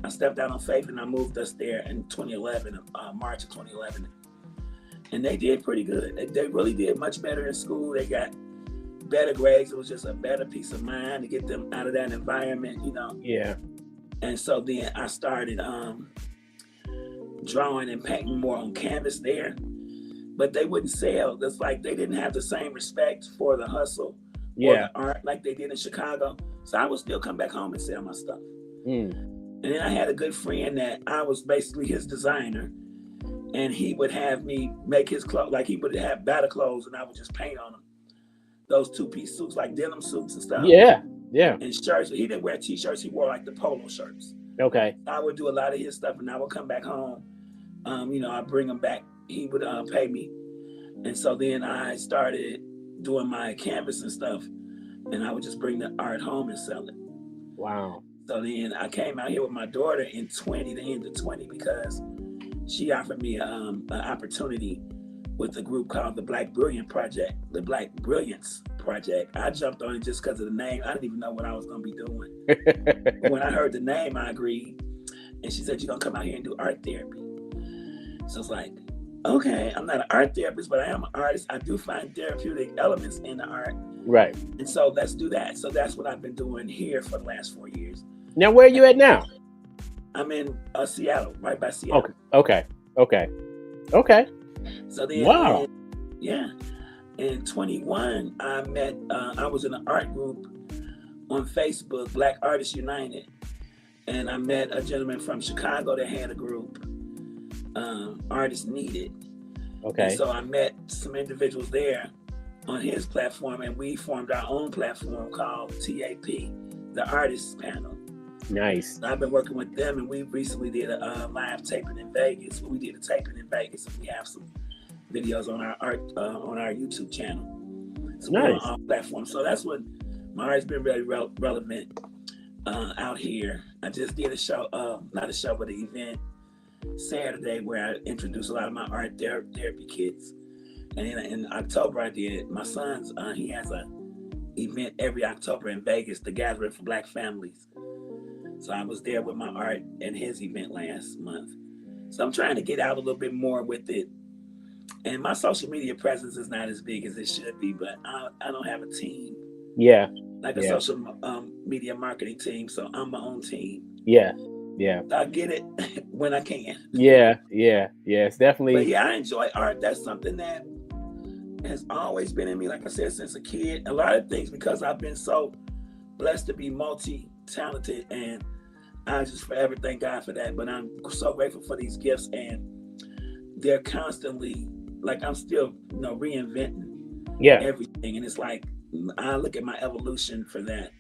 I stepped out on faith, and I moved us there in 2011, March of 2011. And they did pretty good. They really did much better in school. They got better grades. It was just a better peace of mind to get them out of that environment, Yeah. And so then I started drawing and painting more on canvas there. But they wouldn't sell. It's like they didn't have the same respect for the hustle or the art like they did in Chicago. So I would still come back home and sell my stuff. And then I had a good friend that I was basically his designer, and he would have me make his clothes. Like he would have better clothes, and I would just paint on them. Those 2-piece suits, like denim suits and stuff. Yeah. And shirts. He didn't wear t-shirts. He wore like the polo shirts. Okay. I would do a lot of his stuff, and I would come back home. I'd bring him back. He would pay me. And so then I started doing my canvas and stuff, and I would just bring the art home and sell it. Wow. So then I came out here with my daughter in the end of 20, because she offered me an opportunity with a group called the Black Brilliance Project. I jumped on it just because of the name. I didn't even know what I was going to be doing. When I heard the name, I agreed. And she said, "You're going to come out here and do art therapy." So it's like, okay, I'm not an art therapist, but I am an artist. I do find therapeutic elements in the art. Right. And so let's do that. So that's what I've been doing here for the last 4 years. Now, where are you at now? I'm in Seattle, right by Seattle. Okay. So then, wow. In 21, I was in an art group on Facebook, Black Artists United. And I met a gentleman from Chicago that had a group, Artists Needed. Okay. And so I met some individuals there on his platform, and we formed our own platform called TAP, the Artists Panel. Nice. So I've been working with them, and we recently did a live taping in Vegas. We did a taping in Vegas, and we have some videos on our YouTube channel. So nice. We're on all platforms. So that's what my art's been really relevant out here. I just did a show, not a show, but an event Saturday where I introduced a lot of my art therapy kits. And in October, I did my son's. He has a event every October in Vegas, the Gathering for Black Families. So I was there with my art at his event last month. So I'm trying to get out a little bit more with it. And my social media presence is not as big as it should be, but I don't have a team. Yeah. Like a social media marketing team. So I'm my own team. Yeah. I get it when I can. Yeah. It's definitely. But yeah, I enjoy art. That's something that has always been in me, like I said, since a kid. A lot of things, because I've been so blessed to be multi-talented, and I just forever thank God for that. But I'm so grateful for these gifts, and they're constantly, like, I'm still, reinventing everything. And it's like, I look at my evolution for that.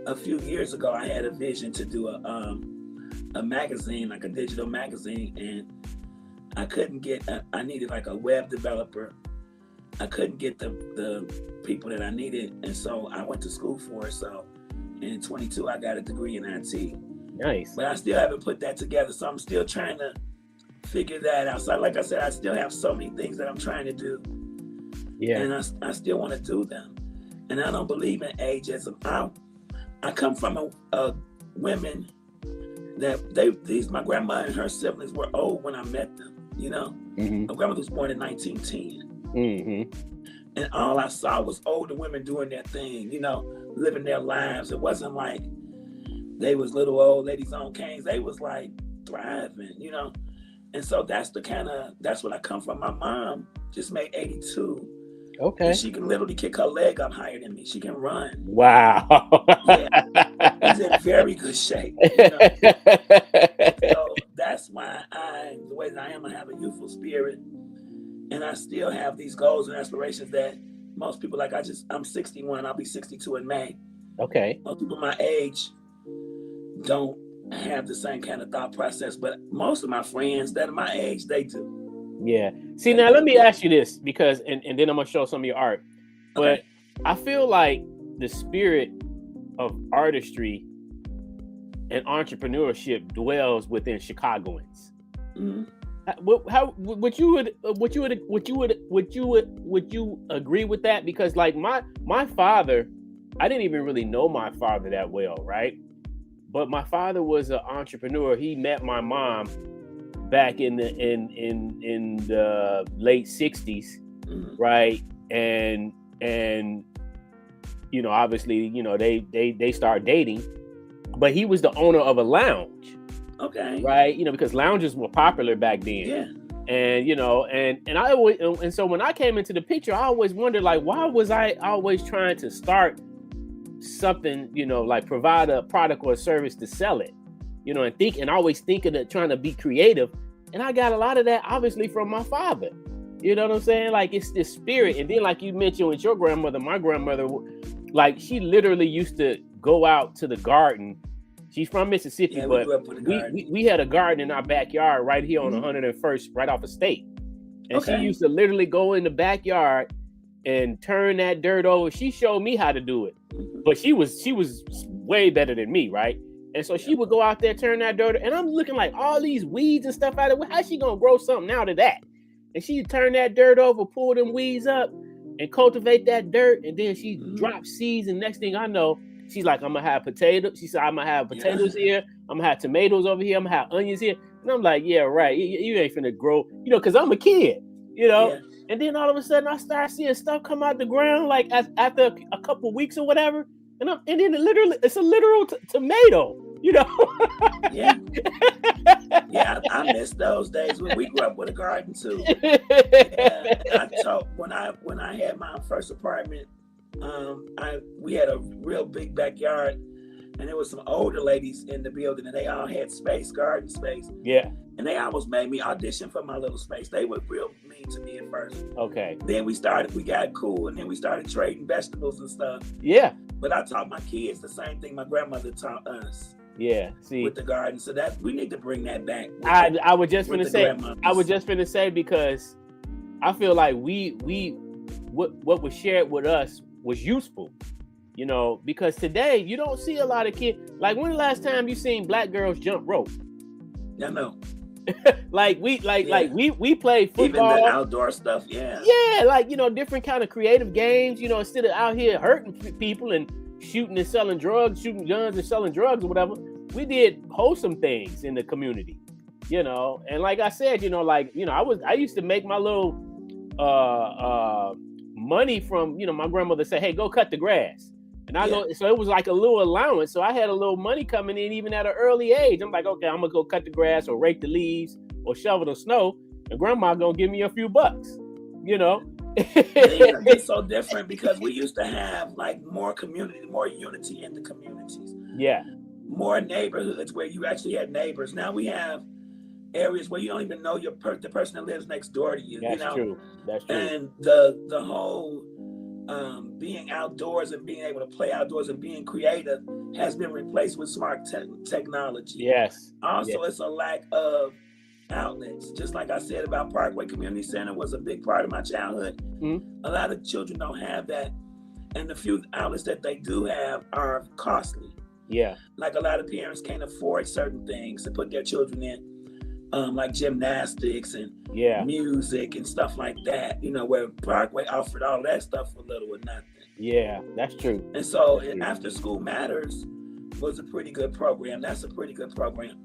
A few years ago, I had a vision to do a magazine, like a digital magazine, and I couldn't get, I needed like a web developer. I couldn't get the people that I needed, and so I went to school for it. So in 22, I got a degree in IT. Nice. But I still haven't put that together, so I'm still trying to figure that out. So like I said, I still have so many things that I'm trying to do. Yeah. And I still want to do them. And I don't believe in ageism. I come from a women that my grandma and her siblings were old when I met them, Mm-hmm. My grandmother was born in 1910. Mm-hmm. And all I saw was older women doing their thing, living their lives. It wasn't like they was little old ladies on canes. They was like thriving, And so that's what I come from. My mom just made 82. Okay. And she can literally kick her leg up higher than me. She can run. Wow. Yeah. She's in very good shape. So that's why the way that I am, I have a youthful spirit. And I still have these goals and aspirations that most people, I'm 61, I'll be 62 in May. Okay. Most people my age don't have the same kind of thought process, but most of my friends that are my age, they do. Yeah. See, now let me ask you this, because, and then I'm going to show some of your art, but I feel like the spirit of artistry and entrepreneurship dwells within Chicagoans. Mm-hmm. Would you agree with that? Because like my father, I didn't even really know my father that well, right? But my father was an entrepreneur. He met my mom back in the late 60s, right? And obviously, they start dating, but he was the owner of a lounge. Okay. Right. Because lounges were popular back then. Yeah. And, and I always, and so when I came into the picture, I always wondered, like, why was I always trying to start something, like provide a product or a service to sell it, and always thinking of trying to be creative. And I got a lot of that obviously from my father. You know what I'm saying? Like, it's this spirit. And then, like you mentioned with your grandmother, my grandmother, like, she literally used to go out to the garden. She's from Mississippi, but we had a garden in our backyard right here on 101st, right off of State. And she used to literally go in the backyard and turn that dirt over. She showed me how to do it, but she was way better than me, right? And so she would go out there, turn that dirt, and I'm looking like all these weeds and stuff out of it. How's she gonna grow something out of that? And she turn that dirt over, pull them weeds up, and cultivate that dirt, and then she drops seeds, and next thing I know, she's like, I'm gonna have potatoes. She said, I'm gonna have potatoes here. I'm gonna have tomatoes over here. I'm gonna have onions here. And I'm like, yeah, right. You ain't finna grow, because I'm a kid, And then all of a sudden, I start seeing stuff come out the ground like after a couple of weeks or whatever. And then it's a literal tomato, you know? Yeah. Yeah, I miss those days when we grew up with a garden too. I told when I had my first apartment, we had a real big backyard, and there was some older ladies in the building, and they all had garden space. Yeah. And they almost made me audition for my little space. They were real mean to me at first. Okay. Then we got cool, and then we started trading vegetables and stuff. Yeah. But I taught my kids the same thing my grandmother taught us. Yeah. See, with the garden, so that we need to bring that back. I was just gonna say because I feel like what was shared with us was useful. You know, because today you don't see a lot of kids. Like, when the last time you seen black girls jump rope? I know. like we played football. Even the outdoor stuff, yeah. Yeah, like, you know, different kind of creative games, you know, instead of out here hurting people and shooting and selling drugs, shooting guns and selling drugs or whatever, we did wholesome things in the community, you know. And like I said, you know, like, you know, I used to make my little money from, you know, my grandmother said, hey, go cut the grass. And I go, so it was like a little allowance. So I had a little money coming in even at an early age. I'm like, okay, I'm gonna go cut the grass or rake the leaves or shovel the snow, and grandma gonna give me a few bucks, you know. It's so different because we used to have like more community, more unity in the communities. Yeah. More neighborhoods where you actually had neighbors. Now we have areas where you don't even know the person that lives next door to you. That's you know? True. That's true. And the whole being outdoors and being able to play outdoors and being creative has been replaced with smart technology. Yes. Also, it's a lack of outlets. Just like I said about Parkway Community Center was a big part of my childhood. Mm-hmm. A lot of children don't have that, and the few outlets that they do have are costly. Yeah. Like, a lot of parents can't afford certain things to put their children in, like gymnastics and music and stuff like that, you know, where Parkway offered all that stuff for little or nothing. Yeah, that's true. And so After School Matters was a pretty good program. That's a pretty good program.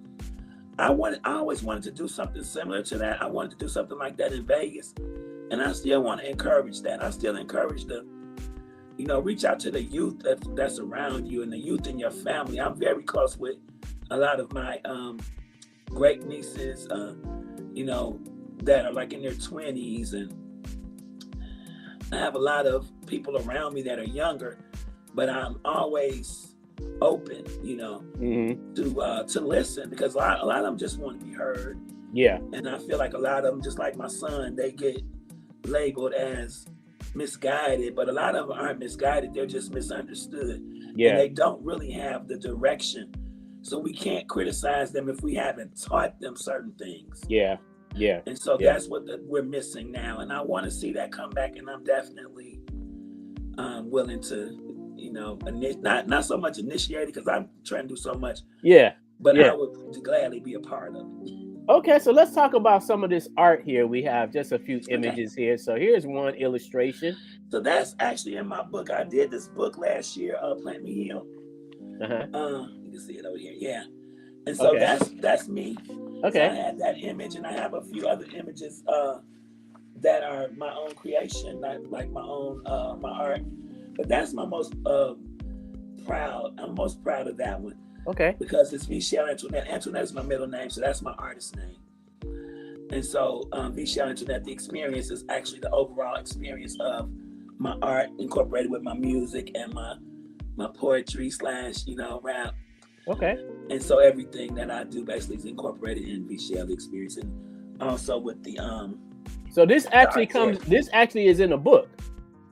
I always wanted to do something similar to that. I wanted to do something like that in Vegas. And I still want to encourage that. I still encourage reach out to the youth that's around you and the youth in your family. I'm very close with a lot of my great nieces, that are like in their 20s, and I have a lot of people around me that are younger, but I'm always open, to listen, because a lot of them just want to be heard. Yeah. And I feel like a lot of them, just like my son, they get labeled as misguided, but a lot of them aren't misguided, they're just misunderstood. Yeah. And they don't really have the direction. So we can't criticize them if we haven't taught them certain things. Yeah. Yeah. And so that's what we're missing now. And I want to see that come back. And I'm definitely willing to, not so much initiate it, because I'm trying to do so much. Yeah. But I would gladly be a part of it. Okay, so let's talk about some of this art here. We have just a few images here. So here's one illustration. So that's actually in my book. I did this book last year, Plant Me Heal. You can see it over here. Yeah. And so that's me. Okay. So I had that image, and I have a few other images that are my own creation, not like my own my art. But that's my most proud. I'm most proud of that one. Okay. Because it's Vichelle Antoinette. Antoinette is my middle name, so that's my artist name. And so Vichelle Antoinette, the experience is actually the overall experience of my art incorporated with my music and my poetry / rap. Okay. And so everything that I do basically is incorporated in Vichelle, the experience, and also with the So this actually this actually is in a book.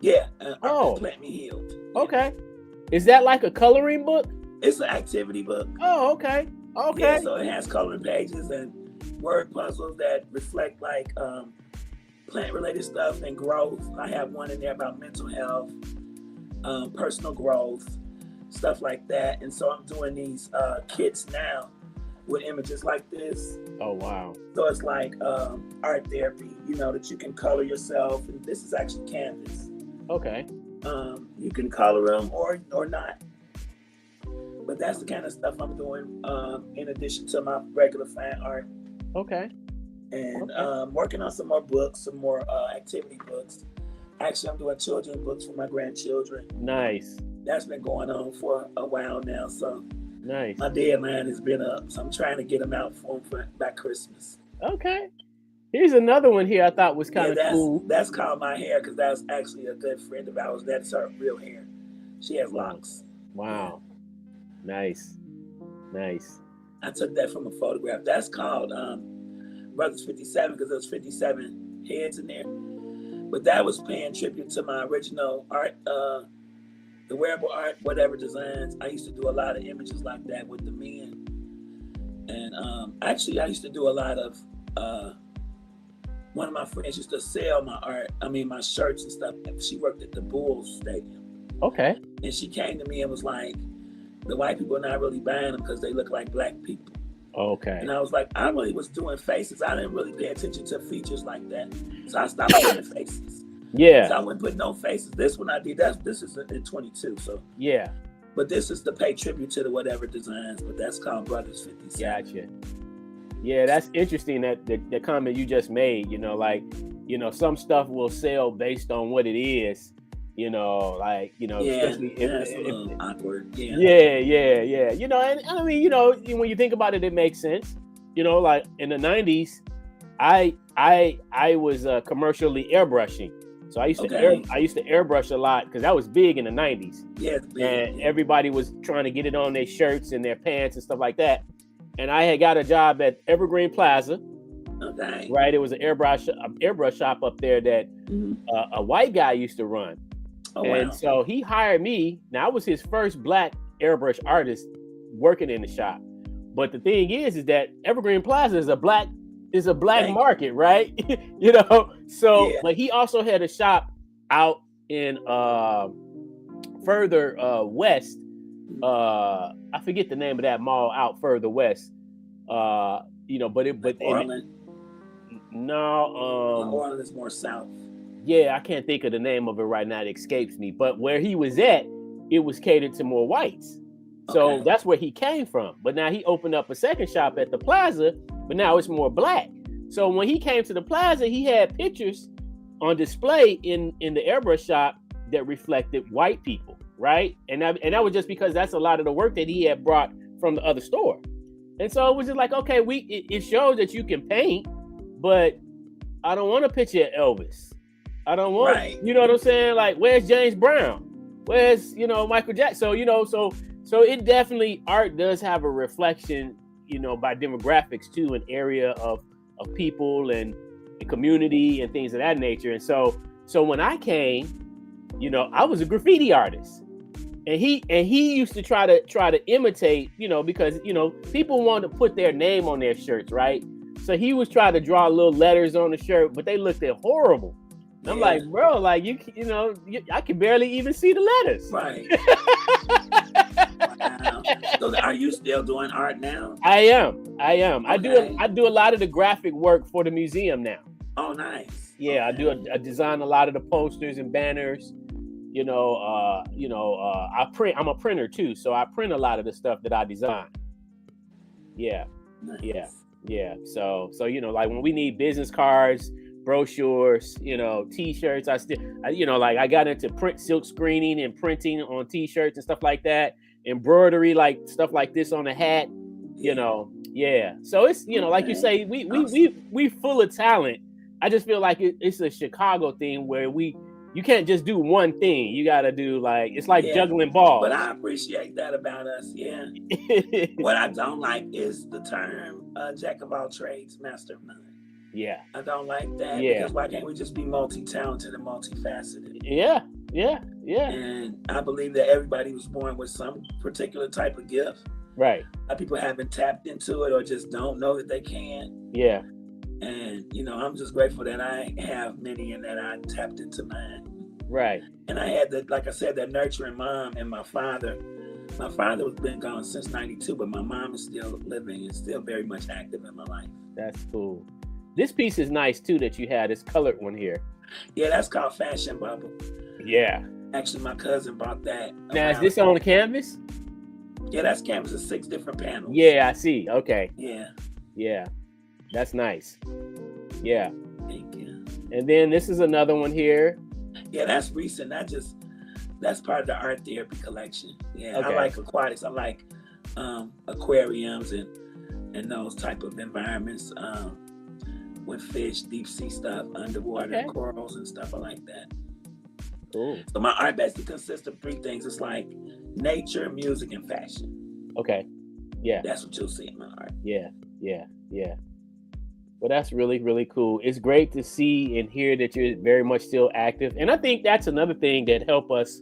Yeah. Plant Me Healed. Okay. Is that like a coloring book? It's an activity book. Oh, okay. Okay. Yeah, so it has coloring pages and word puzzles that reflect like plant-related stuff and growth. I have one in there about mental health, personal growth, stuff like that. And so I'm doing these kits now with images like this. Oh, wow. So it's like art therapy, that you can color yourself. And this is actually canvas. Okay. You can color them or not. But that's the kind of stuff I'm doing in addition to my regular fan art. Okay. And working on some more books, some more activity books. Actually, I'm doing children's books for my grandchildren. Nice. That's been going on for a while now. So nice. My deadline has been up. So I'm trying to get them out for them by Christmas. Okay. Here's another one here I thought was kind of cool. That's called My Hair because that was actually a good friend of ours. That's her real hair. She has locks. Wow. Nice. Nice. I took that from a photograph. That's called Brothers 57 because there's 57 heads in there. But that was paying tribute to my original art, the wearable art, whatever designs. I used to do a lot of images like that with the men. And actually, I used to do a lot of, one of my friends used to sell my shirts and stuff. She worked at the Bulls Stadium. Okay. And she came to me and was like, the white people are not really buying them because they look like black people. Okay. And I was like, I really was doing faces. I didn't really pay attention to features like that. So I stopped doing faces. Yeah. So I wouldn't put no faces. This one I did. This is in 22. So yeah. But this is to pay tribute to the whatever designs. But that's called Brothers 57. Gotcha. Yeah, that's interesting. That the comment you just made. You know, like, you know, some stuff will sell based on what it is. You know, like, you know, especially it's a little awkward. Yeah. You know, and I mean, you know, when you think about it, it makes sense. You know, like in the 90s, I was commercially airbrushing. So I used to airbrush a lot because that was big in the 90s. Yeah, and everybody was trying to get it on their shirts and their pants and stuff like that. And I had got a job at Evergreen Plaza. Okay. Right, it was an airbrush shop up there that a white guy used to run. Oh, and wow. so he hired me. Now I was his first black airbrush artist working in the shop. But the thing is that Evergreen Plaza is a black market, right? You know. So, but he also had a shop out in further west. I forget the name of that mall out further west. You know, Orland. No, Orland is more south. Yeah, I can't think of the name of it right now. It escapes me. But where he was at, it was catered to more whites. So that's where he came from. But now he opened up a second shop at the plaza, but now it's more black. So when he came to the plaza, he had pictures on display in the airbrush shop that reflected white people, right? And that was just because that's a lot of the work that he had brought from the other store. And so it was just like, okay, it shows that you can paint, but I don't want a picture of Elvis. I don't want, you know what I'm saying? Like, where's James Brown? Where's, you know, Michael Jackson? So, you know, so it definitely, art does have a reflection, you know, by demographics too, an area of people and community and things of that nature. And so when I came, you know, I was a graffiti artist. And he used to try to imitate, you know, because, you know, people want to put their name on their shirts, right? So he was trying to draw little letters on the shirt, but they looked horrible. And I'm like, bro, like you know, I can barely even see the letters. Right. Wow. So are you still doing art now? I am. Okay. I do a lot of the graphic work for the museum now. Oh, nice. Yeah, okay. I design a lot of the posters and banners. You know, I print. I'm a printer too, so I print a lot of the stuff that I design. Yeah, nice. Yeah. So you know, like when we need business cards, brochures, you know, T-shirts. You know, like I got into silk screening and printing on T-shirts and stuff like that. Embroidery, like stuff like this on a hat. You know, yeah. So it's, you know, like you say, we full of talent. I just feel like it's a Chicago thing where you can't just do one thing. You got to do it's like juggling balls. But I appreciate that about us. Yeah. What I don't like is the term jack of all trades, master of none. Yeah. I don't like that. Yeah. Because why can't we just be multi-talented and multifaceted? Yeah. And I believe that everybody was born with some particular type of gift. Right. People haven't tapped into it or just don't know that they can. Yeah. And, you know, I'm just grateful that I have many and that I tapped into mine. Right. And I had like I said, that nurturing mom and my father. My father has been gone since 92, but my mom is still living and still very much active in my life. That's cool. This piece is nice too that you had, this colored one here. Yeah, that's called Fashion Bubble. Yeah. Actually, my cousin bought that. Now, is this on the canvas? Yeah, that's canvas of 6 different panels. Yeah, I see. Okay. Yeah. Yeah. That's nice. Yeah. Thank you. And then this is another one here. Yeah, that's recent. That's part of the art therapy collection. Yeah, Okay. I like aquatics. I like aquariums and those type of environments with fish, deep sea stuff, underwater corals and stuff. I like that. Cool. So my art basically consists of three things. It's like nature, music, and fashion. Okay. Yeah. That's what you'll see in my art. Yeah. Well, that's really, really cool. It's great to see and hear that you're very much still active. And I think that's another thing that help us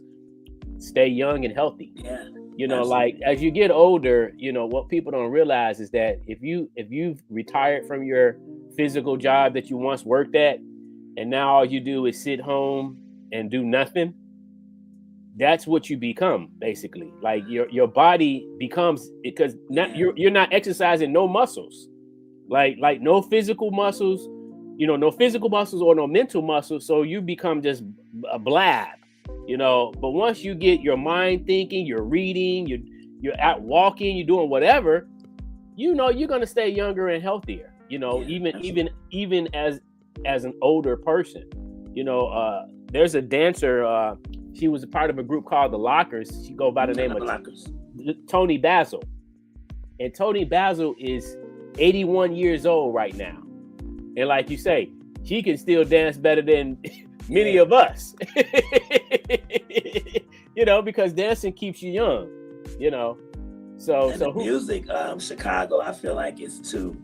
stay young and healthy. Yeah. You know, absolutely. like as you get older, you know, what people don't realize is that if you've retired from your physical job that you once worked at, and now all you do is sit home and do nothing, that's what you become, basically. Like your body becomes, because you're not exercising no muscles. Like no physical muscles, you know, no physical muscles or no mental muscles. So you become just a blab, you know. But once you get your mind thinking, you're reading, you're out walking, you're doing whatever, you know, you're gonna stay younger and healthier. You know, even as an older person. You know, there's a dancer. She was a part of a group called the Lockers. She go by the name of Tony Basil, and Tony Basil is 81 years old right now. And like you say, she can still dance better than many of us. You know, because dancing keeps you young, you know. So music, Chicago, I feel like it's two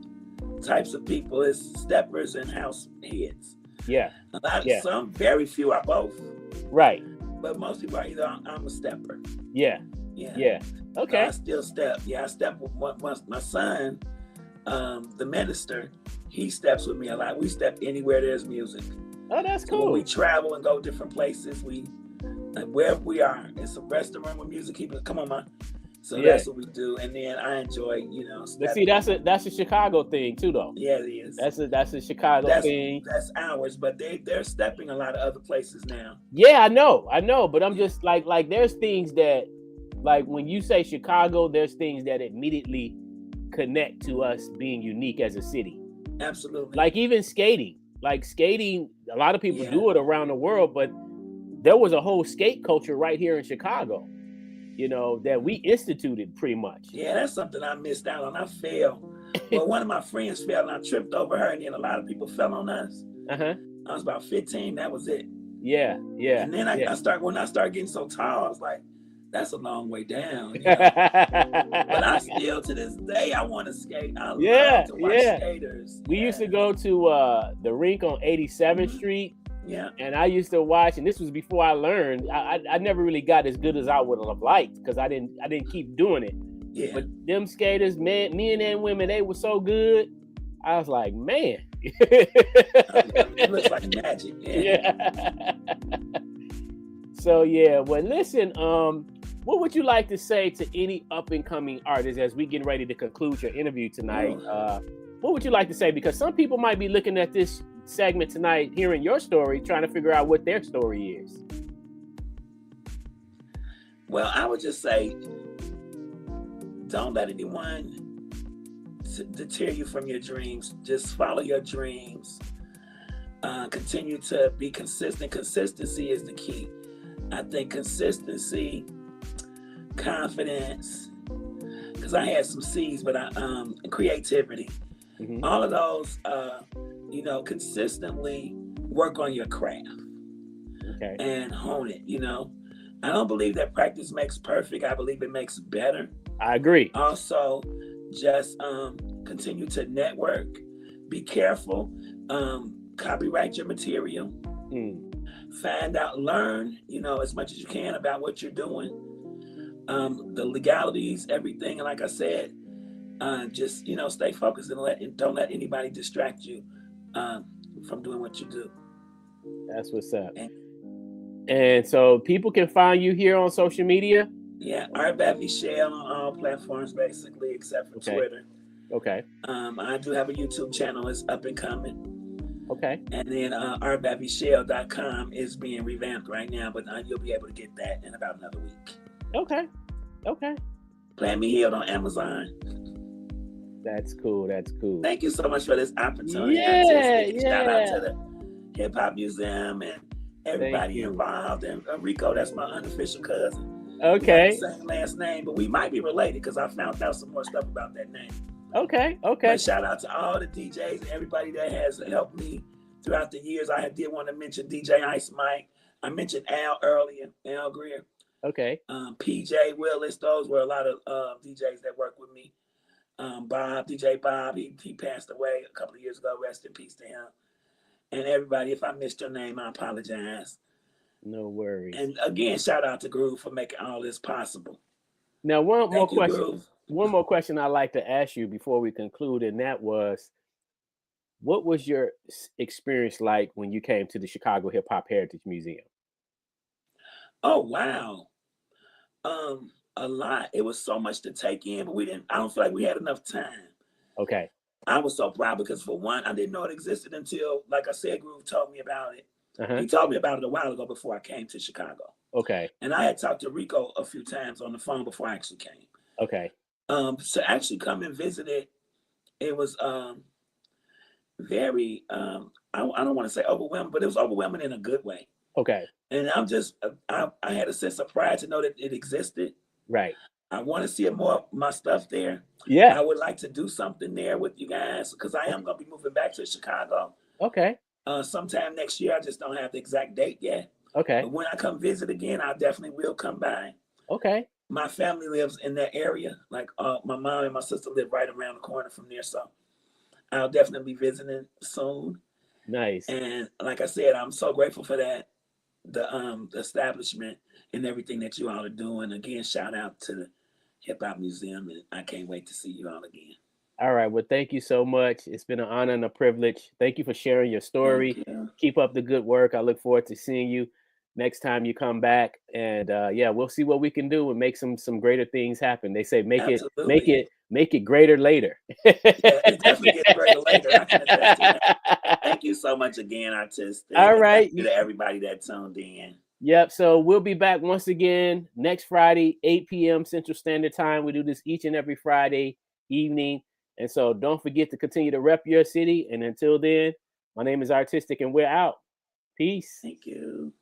types of people. It's steppers and house heads. Yeah. Some, very few are both. Right. But most people are either I'm a stepper. Yeah. Okay. So I still step. Yeah, I step with my son. The minister, he steps with me a lot. We step anywhere there's music. Oh, that's cool. So when we travel and go different places, wherever we are, it's a restaurant with music. Come on, man. So that's what we do, and then I enjoy, you know. But see, that's a Chicago thing too, though. Yeah, it is. That's a Chicago thing. That's ours, but they're stepping a lot of other places now. Yeah, I know, but I'm just like there's things that, like when you say Chicago, there's things that immediately connect to us being unique as a city. Absolutely. Like even skating. Like skating, a lot of people do it around the world, but there was a whole skate culture right here in Chicago, you know, that we instituted pretty much. Yeah, that's something I missed out on. I fell. Well, one of my friends fell and I tripped over her, and then a lot of people fell on us. I was about 15. That was it. Yeah. And then when I started getting so tall, I was like, that's a long way down. You know? But I still, to this day, I want to skate. I love to watch skaters. We used to go to the rink on 87th Street. Yeah. And I used to watch, and this was before I learned. I never really got as good as I would have liked because I didn't keep doing it. Yeah. But them skaters, man, men and women, they were so good. I was like, man. It looks like magic. Yeah. So well, listen, what would you like to say to any up-and-coming artists as we get ready to conclude your interview tonight? What would you like to say? Because some people might be looking at this segment tonight, hearing your story, trying to figure out what their story is. Well, I would just say, don't let anyone deter you from your dreams. Just follow your dreams. Continue to be consistent. Consistency is the key. I think consistency, confidence, because I had some C's, but creativity. All of those, consistently work on your craft and hone it. You know, I don't believe that practice makes perfect. I believe it makes better. I agree. Also, just continue to network. Be careful. Copyright your material. Find out, learn, as much as you can about what you're doing. The legalities, everything. And like I said, just, stay focused and don't let anybody distract you from doing what you do. That's what's up. And so people can find you here on social media? Yeah, Vichelle on all platforms, basically, except for Twitter. Okay. I do have a YouTube channel. It's up and coming. Okay. And then rbyvichelle.com is being revamped right now, but you'll be able to get that in about another week. Okay. Plan Me Healed on Amazon. That's cool. That's cool. Thank you so much for this opportunity. Yeah. Shout out to the Hip Hop Museum and everybody involved. And Rico, that's my unofficial cousin. Okay. Same last name, but we might be related because I found out some more stuff about that name. Okay. But shout out to all the DJs and everybody that has helped me throughout the years. I did want to mention DJ Ice Mike. I mentioned Al earlier, Al Greer. Okay. PJ Willis. Those were a lot of DJs that worked with me. Bob, DJ Bob, he passed away a couple of years ago. Rest in peace to him. And everybody, if I missed your name, I apologize. No worries. And again, shout out to Groove for making all this possible. Now, one more question. Groove. One more question I'd like to ask you before we conclude, and that was, what was your experience like when you came to the Chicago Hip Hop Heritage Museum? Oh, wow. A lot. It was so much to take in, but I don't feel like we had enough time. Okay. I was so proud because, for one, I didn't know it existed until, like I said, Groove told me about it. He told me about it a while ago before I came to Chicago. Okay. And I had talked to Rico a few times on the phone before I actually came. Okay. To actually come and visit it was very, I don't want to say overwhelming, but it was overwhelming in a good way. Okay. And I'm just, I had a sense of pride to know that it existed. Right. I want to see more of my stuff there. Yeah. I would like to do something there with you guys because I am going to be moving back to Chicago. Okay. Sometime next year. I just don't have the exact date yet. Okay. But when I come visit again, I definitely will come by. Okay. My family lives in that area. Like my mom and my sister live right around the corner from there. So I'll definitely be visiting soon. Nice. And like I said, I'm so grateful for that. The establishment and everything that you all are doing. Again, shout out to the Hip Hop Museum, and I can't wait to see you all again. All right. Well, thank you so much. It's been an honor and a privilege. Thank you for sharing your story. Keep up the good work. I look forward to seeing you next time you come back. And we'll see what we can do and make some greater things happen. They say make it greater later. It definitely gets greater later. I can attest to that. Thank you so much again, Artist. All right. Thank you to everybody that tuned in. Yep. So we'll be back once again next Friday, 8 p.m. Central Standard Time. We do this each and every Friday evening. And so don't forget to continue to rep your city. And until then, my name is Artistic and we're out. Peace. Thank you.